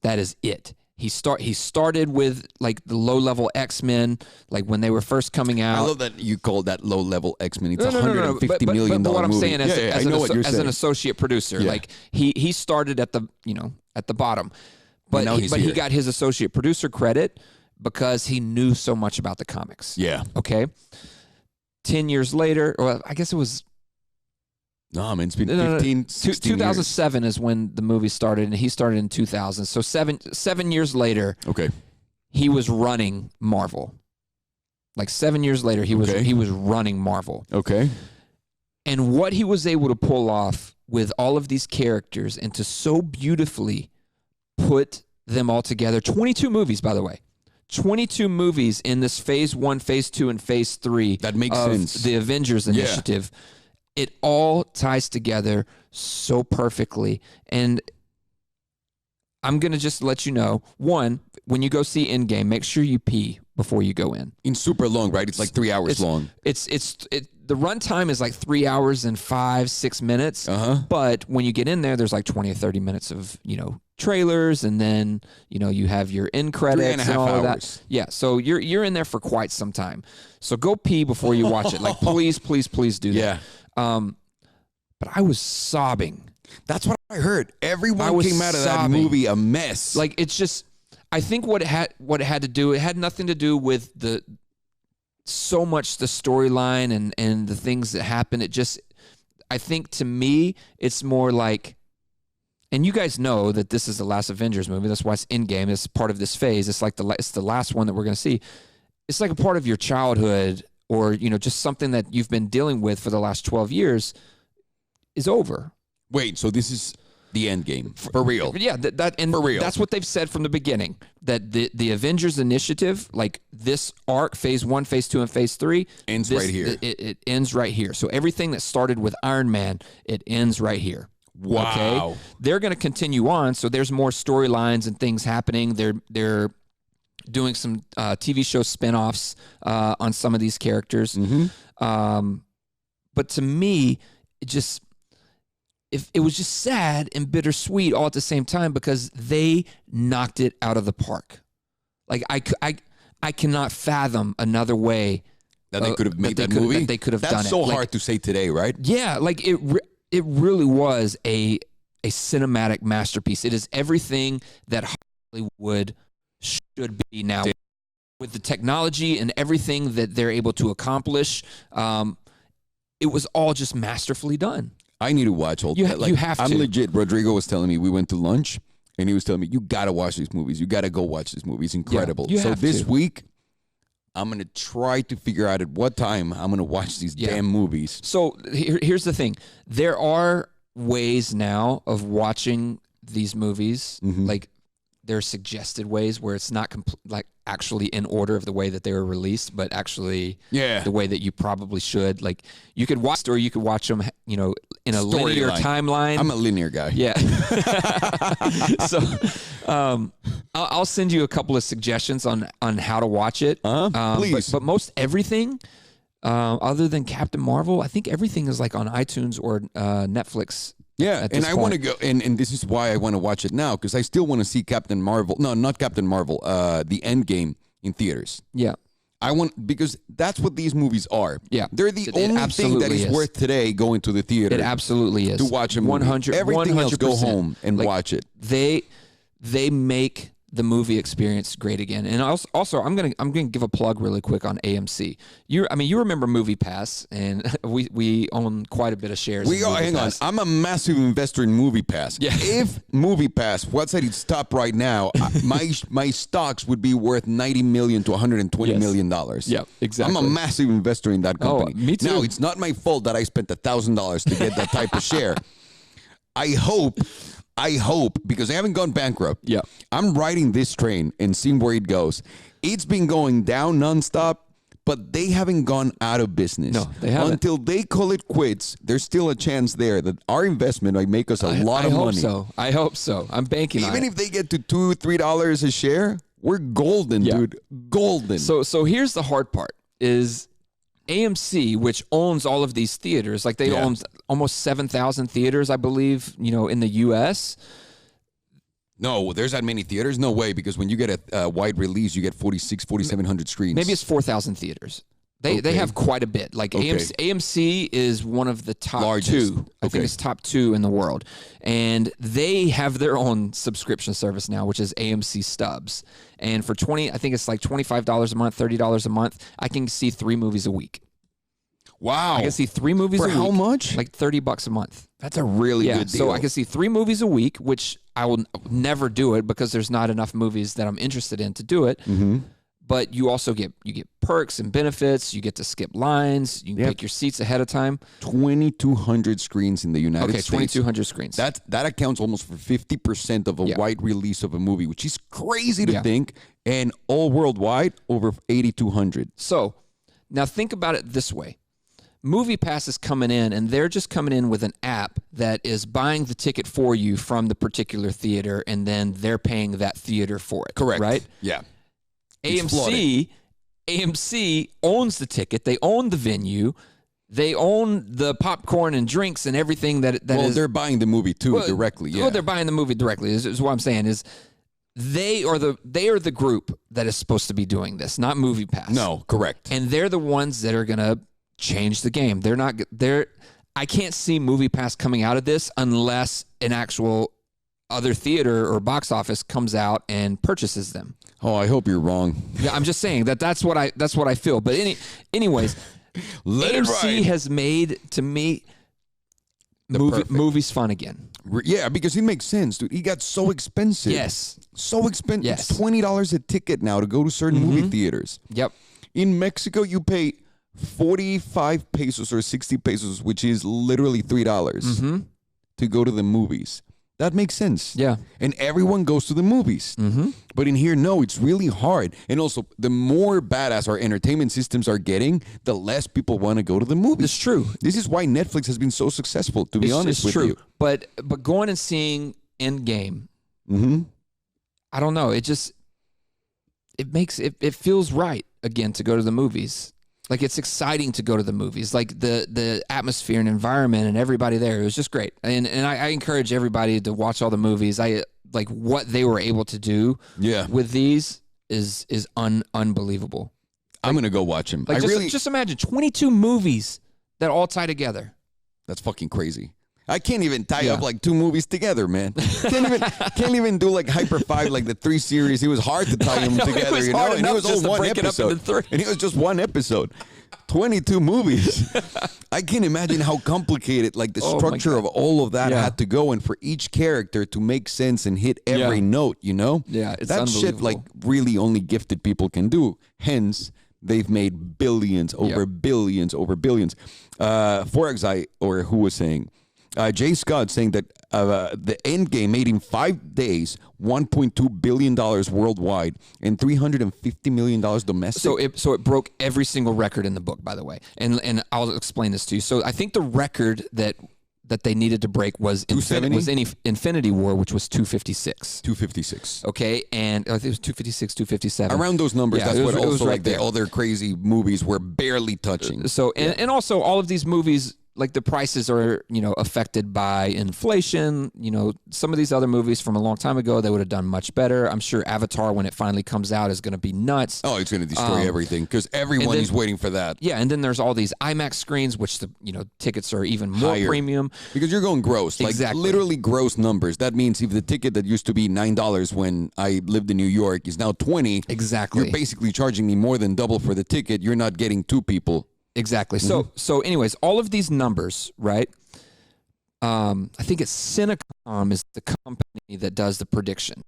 That is it. He started with like the low-level X-Men, like when they were first coming out. I love that you call that low-level X-Men. It's $150 But million what I'm movie. saying as an associate producer, like he started at the bottom, but he got his associate producer credit because he knew so much about the comics. Yeah. Okay. 10 years later, or I guess it was. No, I mean, it's been 15, 16 2007 years. is when the movie started, and he started in 2000. So seven years later, he was running Marvel. Like 7 years later, he was running Marvel. Okay. And what he was able to pull off with all of these characters and to so beautifully put them all together. 22 movies, by the way. 22 movies in this phase 1, phase 2, and phase 3 That makes of sense. the Avengers initiative. It all ties together so perfectly. And I'm going to just let you know, one, when you go see Endgame, make sure you pee before you go in. In super long, right? It's like 3 hours long. The runtime is like 3 hours and 5-6 minutes. But when you get in there, there's like 20 or 30 minutes of, trailers, and then, you have your end credits and all of that. Yeah. So you're in there for quite some time. So go pee before you watch it. Like, please do that. But I was sobbing. That's what I heard. Everyone came out of that movie a mess. Like, it's just, I think what it had to do, it had nothing to do with so much the storyline and the things that happen. It just, I think to me, it's more like, and you guys know that this is the last Avengers movie. That's why it's Endgame. It's part of this phase. It's like it's the last one that we're going to see. It's like a part of your childhood, or, just something that you've been dealing with for the last 12 years is over. Wait, so this is the end game for real? Yeah, for real. That's what they've said from the beginning. That the Avengers initiative, like this arc, phase 1, phase 2, and phase 3, ends right here. It ends right here. So everything that started with Iron Man, it ends right here. Wow. Okay? They're going to continue on. So there's more storylines and things happening. They're doing some TV show spinoffs on some of these characters. But to me, it was just sad and bittersweet all at the same time, because they knocked it out of the park. Like, I cannot fathom another way that they could have made that movie. That they could have done it. That's so hard to say today, right? Yeah, like it really was a cinematic masterpiece. It is everything that Hollywood should be now, with the technology and everything that they're able to accomplish. It was all just masterfully done. I need to watch all that. You have to. I'm legit. Rodrigo was telling me, we went to lunch, and he was telling me, you got to watch these movies. You got to go watch this movie. It's incredible. So this week, I'm going to try to figure out at what time I'm going to watch these damn movies. So here's the thing. There are ways now of watching these movies. Like, there are suggested ways where it's not like actually in order of the way that they were released, but actually the way that you probably should. Like, you could watch, or you could watch them, in a linear timeline. I'm a linear guy. Yeah. So I'll send you a couple of suggestions on how to watch it. Please. But most everything, other than Captain Marvel, I think everything is like on iTunes or Netflix. Yeah, and I want to go, and this is why I want to watch it now, because I still want to see Captain Marvel. No, not Captain Marvel. The Endgame in theaters. Yeah, because that's what these movies are. Yeah, they're the only thing that is worth today going to the theater. It absolutely is to watch a movie. 100. Everything 100%. else, go home and watch it. They make the movie experience great again. And also I'm gonna give a plug really quick on AMC. You remember Movie Pass, and we own quite a bit of shares. Hang on. I'm a massive investor in Movie Pass. Yeah. If Movie Pass was at its top right now, my stocks would be worth $90 million to $120 million. Yeah, exactly. I'm a massive investor in that company. Oh, me too. Now, it's not my fault that I spent $1,000 to get that type of share. I hope, because I haven't gone bankrupt. Yeah. I'm riding this train and seeing where it goes. It's been going down nonstop, but they haven't gone out of business. No, they haven't. Until they call it quits, there's still a chance there that our investment might make us a lot of money. I hope so. I'm banking on it. Even if they get to $2, $3 a share, we're golden, dude. Golden. So here's the hard part is AMC, which owns all of these theaters, like they own almost 7,000 theaters, I believe, in the U.S. No, there's that many theaters? No way, because when you get a wide release, you get 4,700 screens. Maybe it's 4,000 theaters. They have quite a bit. Like AMC is one of the top two. I think it's top 2 in the world. And they have their own subscription service now, which is AMC Stubs. And for I think it's like $25 a month, $30 a month, I can see 3 movies a week. Wow. I can see 3 movies a week. For how much? Like $30 a month. That's a really good deal. So I can see 3 movies a week, which I will never do it because there's not enough movies that I'm interested in to do it. but you also get perks and benefits. You get to skip lines. You can pick your seats ahead of time. 2,200 screens in the United States. 2,200 screens. That accounts almost for 50% of a wide release of a movie, which is crazy to think. And all worldwide, over 8,200. So now think about it this way. MoviePass is coming in, and they're just coming in with an app that is buying the ticket for you from the particular theater, and then they're paying that theater for it. Correct. Right? Yeah. AMC owns the ticket. They own the venue. They own the popcorn and drinks and everything that is. They're buying the movie too directly. Yeah. Well, they're buying the movie directly. Is what I'm saying is. They are the group that is supposed to be doing this, not MoviePass. No, correct. And they're the ones that are gonna change the game. I can't see MoviePass coming out of this unless an actual other theater or box office comes out and purchases them. Oh, I hope you're wrong. Yeah, I'm just saying that's what I feel. But anyways, AMC has made to me movies fun again. Yeah, because it makes sense, dude. He got so expensive. Yes. So expensive. Yes. It's $20 a ticket now to go to certain movie theaters. Yep. In Mexico, you pay 45 pesos or 60 pesos, which is literally $3 to go to the movies. That makes sense. Yeah. And everyone goes to the movies. But in here, no, it's really hard. And also, the more badass our entertainment systems are getting, the less people want to go to the movies. It's true. This is why Netflix has been so successful, to be honest with you. But going and seeing Endgame, I don't know. It feels right again to go to the movies. Like, it's exciting to go to the movies. Like, the atmosphere and environment and everybody there. It was just great. And I encourage everybody to watch all the movies. Like, what they were able to do with these is unbelievable. I'm going to go watch them. Like, just imagine 22 movies that all tie together. That's fucking crazy. I can't even tie up like 2 movies together, man. Can't even do like Hyper 5, like the 3 series. It was hard to tie them together, you know? And it was all one episode. And it was just one episode. 22 movies. I can't imagine how complicated like the structure of all of that had to go, and for each character to make sense and hit every note, you know? Yeah, it's that shit like really only gifted people can do. Hence, they've made billions over billions over billions. Forex, or who was saying, Jay Scott saying that the Endgame made in 5 days $1.2 billion worldwide and $350 million domestic. So it broke every single record in the book, by the way. And I'll explain this to you. So I think the record that they needed to break was Infinity War, which was 256. 256. Okay, and I think it was 256, 257. Around those numbers, that's what also right like the other crazy movies were barely touching. So and also all of these movies, like the prices are, affected by inflation. Some of these other movies from a long time ago, they would have done much better. I'm sure Avatar, when it finally comes out, is going to be nuts. Oh, it's going to destroy everything because everyone is waiting for that. Yeah, and then there's all these IMAX screens, which the tickets are even more premium. Because you're going gross, like literally gross numbers. That means if the ticket that used to be $9 when I lived in New York is now $20, exactly, you're basically charging me more than double for the ticket. You're not getting 2 people. Exactly. So anyways, all of these numbers, right? I think it's Cinecom is the company that does the predictions.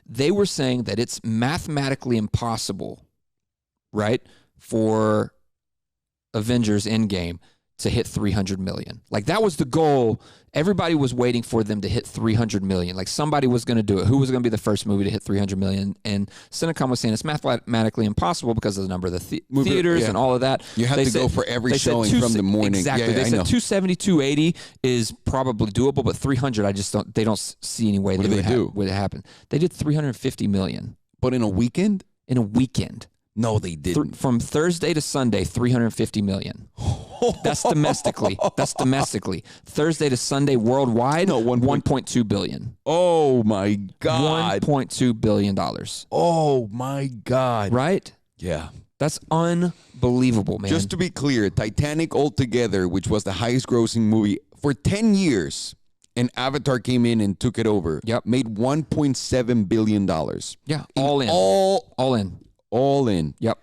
They were saying that it's mathematically impossible, right, for Avengers Endgame to hit 300 million. Like, that was the goal. Everybody was waiting for them to hit 300 million. Like, somebody was going to do it. Who was going to be the first movie to hit 300 million? And Cinecom was saying it's mathematically impossible because of the number of the theaters and all of that. You have to go for every showing from the morning. Exactly. They said 270, 280 is probably doable, but 300, they don't see any way that would happen. They did 350 million. But in a weekend? In a weekend. No, they didn't. From Thursday to Sunday, 350 million. That's domestically. Thursday to Sunday worldwide, no, 1.2 billion. Oh my God. $1.2 billion. Oh my God. Right? Yeah. That's unbelievable, man. Just to be clear, Titanic altogether, which was the highest grossing movie for 10 years, and Avatar came in and took it over. Yep. Made $1.7 billion. Yeah. All in. All in. Yep.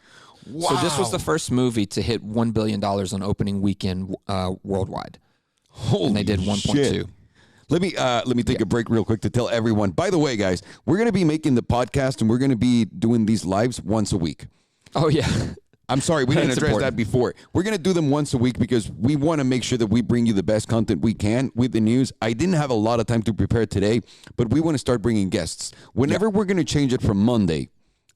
Wow. So this was the first movie to hit $1 billion on opening weekend worldwide. Holy and they did 1.2. let me take a break real quick to tell everyone. By the way, guys, we're going to be making the podcast and we're going to be doing these lives once a week. Oh, yeah. I'm sorry, we didn't address that before. We're going to do them once a week because we want to make sure that we bring you the best content we can with the news. I didn't have a lot of time to prepare today, but we want to start bringing guests. Whenever we're going to change it from Monday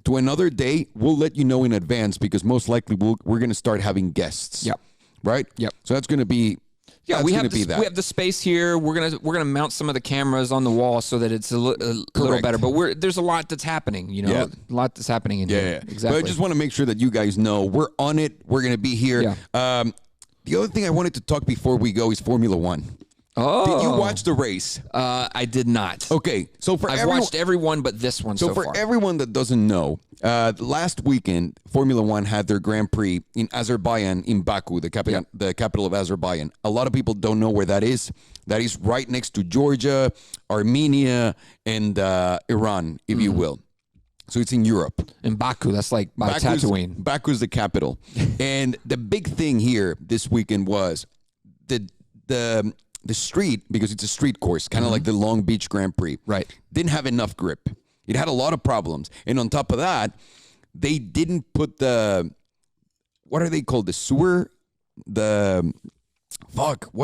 to another day, we'll let you know in advance because most likely we're going to start having guests. Yep. Right? Yep. So that's going to be... Yeah, we have the space here. We're gonna mount some of the cameras on the wall so that it's a little better. But there's a lot that's happening. You know, a lot that's happening in here. Yeah, exactly. But I just want to make sure that you guys know we're on it. We're gonna be here. Yeah. The other thing I wanted to talk before we go is Formula One. Oh, did you watch the race? I did not. Okay, so I've watched every one but this one so far. So for everyone that doesn't know, last weekend Formula One had their Grand Prix in Azerbaijan, in Baku, the capital of Azerbaijan. A lot of people don't know where that is. That is right next to Georgia, Armenia, and Iran, if you will. So it's in Europe. In Baku, that's like by Tatooine. Baku's the capital. And the big thing here this weekend was the street, because it's a street course, kind of like the Long Beach Grand Prix. Right. Didn't have enough grip. It had a lot of problems. And on top of that, they didn't put what are they called? The sewer? What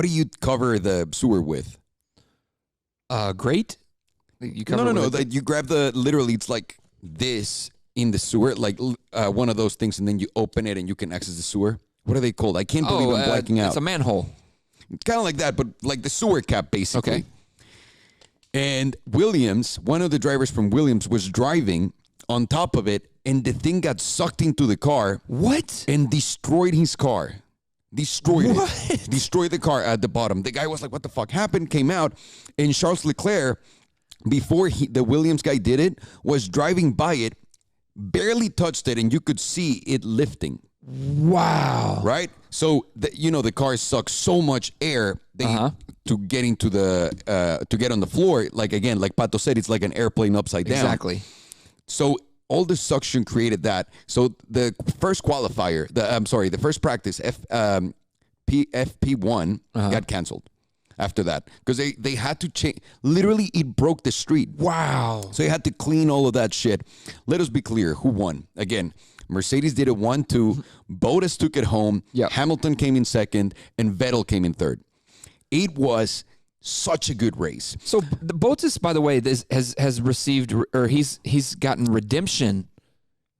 do you cover the sewer with? Grate? You cover No. You grab literally, it's like this in the sewer, like one of those things, and then you open it and you can access the sewer. What are they called? I can't believe I'm blacking out. It's a manhole. It's kind of like that, but like the sewer cap, basically. Okay. And Williams, one of the drivers from Williams, was driving on top of it, and the thing got sucked into the car. What? And destroyed his car. Destroyed What? it. Destroyed the car at the bottom. The guy was like, what the fuck happened? Came out, and Charles Leclerc, before the Williams guy did it, was driving by it, barely touched it, and you could see it lifting. Wow. Right? So, the car sucks so much air to get into to get on the floor. Like, again, like Pato said, it's like an airplane upside down. Exactly. So all the suction created that. So the first qualifier, the first practice, FP1 got canceled after that because they had to change. Literally, it broke the street. Wow. So they had to clean all of that shit. Let us be clear. Who won? Again, Mercedes did it 1-2. Bottas took it home. Yep. Hamilton came in second, and Vettel came in third. It was such a good race. So the Bottas, by the way, has received, or he's gotten redemption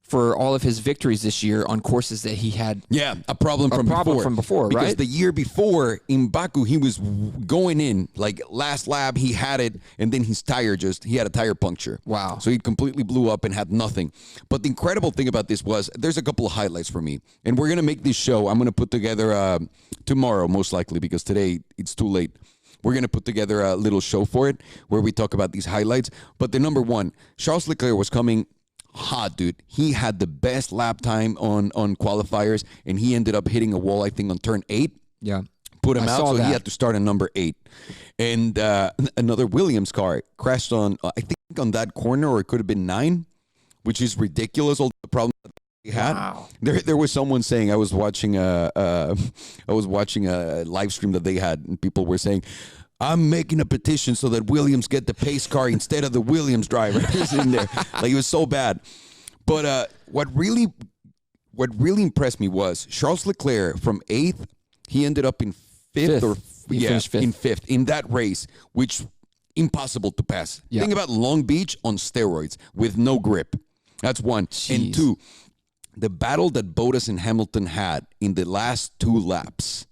for all of his victories this year on courses that he had. Yeah, a problem from before, right? Because the year before in Baku, he was going in like last lap, he had it, and then his tire he had a tire puncture. Wow! So he completely blew up and had nothing. But the incredible thing about this was there's a couple of highlights for me, and we're gonna make this show. I'm gonna put together tomorrow, most likely, because today it's too late. We're going to put together a little show for it where we talk about these highlights. But the number one, Charles Leclerc was coming hot, dude. He had the best lap time on qualifiers, and he ended up hitting a wall, I think, on turn 8. Yeah. Put him out, so he had to start on number 8. And another Williams car crashed on, I think, on that corner, or it could have been 9, which is ridiculous. All the problems that he had. Wow. There was someone saying, I was watching a live stream that they had, and people were saying, I'm making a petition so that Williams get the pace car instead of the Williams drivers in there. Like, it was so bad. But what really impressed me was Charles Leclerc from 8th, he ended up in 5th. Finished fifth. In 5th in that race, which impossible to pass. Yeah. Think about Long Beach on steroids with no grip. That's one. Jeez. And 2, the battle that Bottas and Hamilton had in the last 2 laps.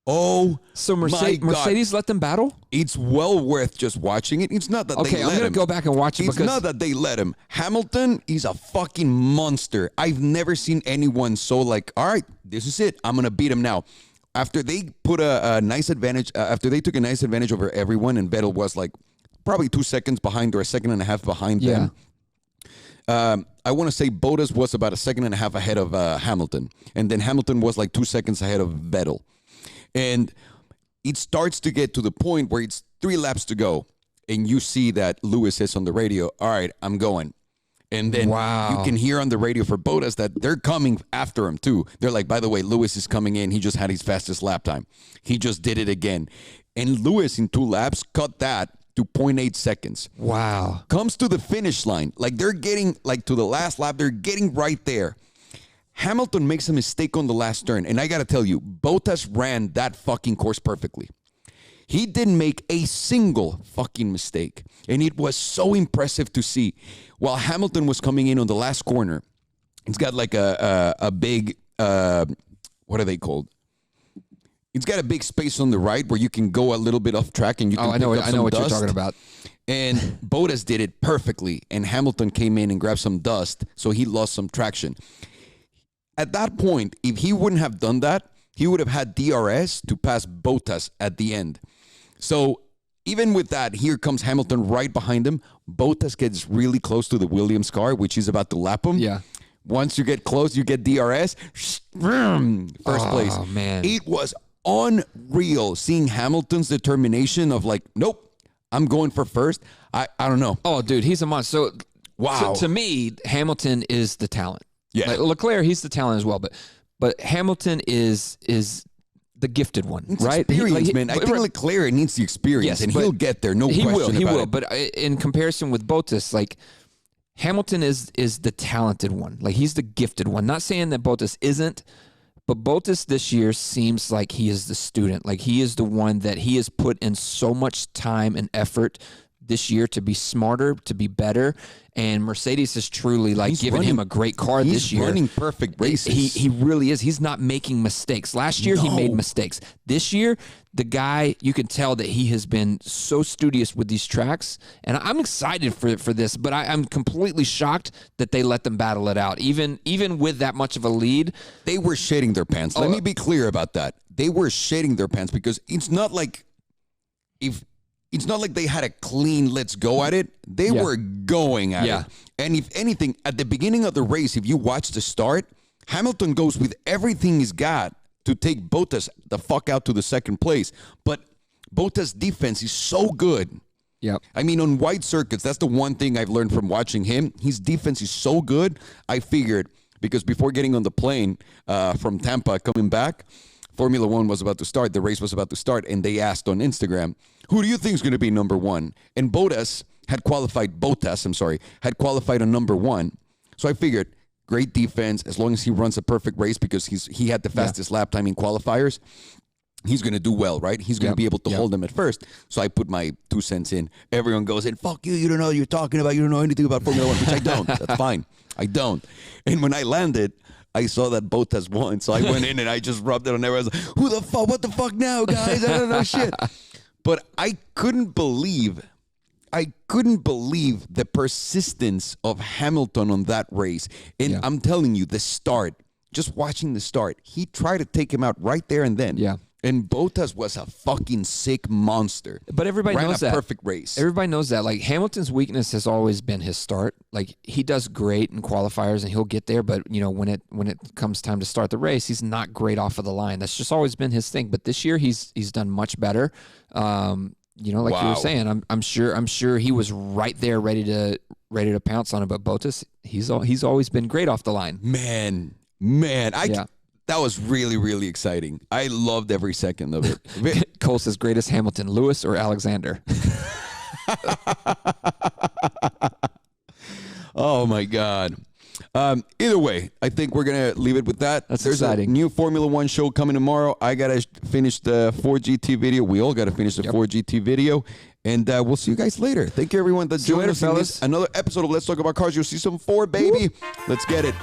Oh, so Mercedes let them battle? It's well worth just watching it. It's not that they let him. Okay, I'm going to go back and watch it It's not that they let him. Hamilton is a fucking monster. I've never seen anyone so like, all right, this is it. I'm going to beat him now. After they put a nice advantage, after they took a nice advantage over everyone, and Vettel was like probably 2 seconds behind or a second and a half behind them. I want to say Bottas was about a second and a half ahead of Hamilton. And then Hamilton was like 2 seconds ahead of Vettel. And it starts to get to the point where it's 3 laps to go. And you see that Lewis says on the radio, all right, I'm going. And then you can hear on the radio for Bottas that they're coming after him too. They're like, by the way, Lewis is coming in. He just had his fastest lap time. He just did it again. And Lewis in 2 laps cut that to 0.8 seconds. Wow. Comes to the finish line. Like they're getting, like to the last lap, they're getting right there. Hamilton makes a mistake on the last turn. And I got to tell you, Bottas ran that fucking course perfectly. He didn't make a single fucking mistake. And it was so impressive to see. While Hamilton was coming in on the last corner, it's got like a big, what are they called? It's got a big space on the right where you can go a little bit off track and you can I know what dust. you're talking about. And Bottas did it perfectly. And Hamilton came in and grabbed some dust, so he lost some traction. At that point, if he wouldn't have done that, he would have had DRS to pass Bottas at the end. So even with that, here comes Hamilton right behind him. Bottas gets really close to the Williams car, which is about to lap him. Yeah. Once you get close, you get DRS. First place. Oh, man. It was unreal seeing Hamilton's determination of like, nope, I'm going for first. I don't know. Oh, dude, he's a monster. So, wow. So to me, Hamilton is the talent. Yeah. Like Leclerc, he's the talent as well. But Hamilton is the gifted one, it's right? Experience, man. I think Leclerc needs the experience, yes, and he'll get there. No he question will. about He will. it. But in comparison with Bottas, like Hamilton is the talented one. Like he's the gifted one. Not saying that Bottas isn't, but Bottas this year seems like he is the student. Like he is the one that he has put in so much time and effort this year to be smarter, to be better. And Mercedes is truly like giving him a great car this year. He's running perfect races. He really is. He's not making mistakes. Last year, he made mistakes. This year, the guy, you can tell that he has been so studious with these tracks. And I'm excited for this, but I'm completely shocked that they let them battle it out. Even with that much of a lead. They were shitting their pants. Let me be clear about that. They were shitting their pants because it's not like they had a clean let's go at it. They were going at it. And if anything, at the beginning of the race, if you watch the start, Hamilton goes with everything he's got to take Bottas the fuck out to the second place. But Bottas' defense is so good. Yep. I mean, on wide circuits, that's the one thing I've learned from watching him. His defense is so good. I figured, because before getting on the plane from Tampa coming back, Formula One was about to start. The race was about to start, and they asked on Instagram, who do you think is going to be number one? And Bottas had qualified on number one. So I figured, great defense, as long as he runs a perfect race because he had the fastest lap time in qualifiers, he's going to do well, right? He's going to be able to hold them at first. So I put my 2 cents in. Everyone goes in, fuck you, you don't know what you're talking about. You don't know anything about Formula One, which I don't. That's fine. I don't. And when I landed, I saw that Bottas won, so I went in and I just rubbed it on everyone. I was like, who the fuck? What the fuck now, guys? I don't know shit. But I couldn't believe the persistence of Hamilton on that race. And I'm telling you, the start, just watching the start, he tried to take him out right there and then. Yeah. And Bottas was a fucking sick monster. But everybody knows that. Ran a perfect race. Everybody knows that. Like, Hamilton's weakness has always been his start. Like, he does great in qualifiers and he'll get there, but, you know, when it comes time to start the race, he's not great off of the line. That's just always been his thing. But this year, he's done much better. You know, like you were saying, I'm sure he was right there ready to pounce on him. But Bottas, he's always been great off the line. Man, that was really, really exciting. I loved every second of it. Cole says, greatest Hamilton, Lewis or Alexander? Oh, my God. Either way, I think we're going to leave it with that. There's exciting. A new Formula One show coming tomorrow. I got to finish the 4GT video. We all got to finish the 4GT video. And we'll see you guys later. Thank you, everyone, that joined us in this another episode of Let's Talk About Cars. You'll see some 4, baby. Let's get it.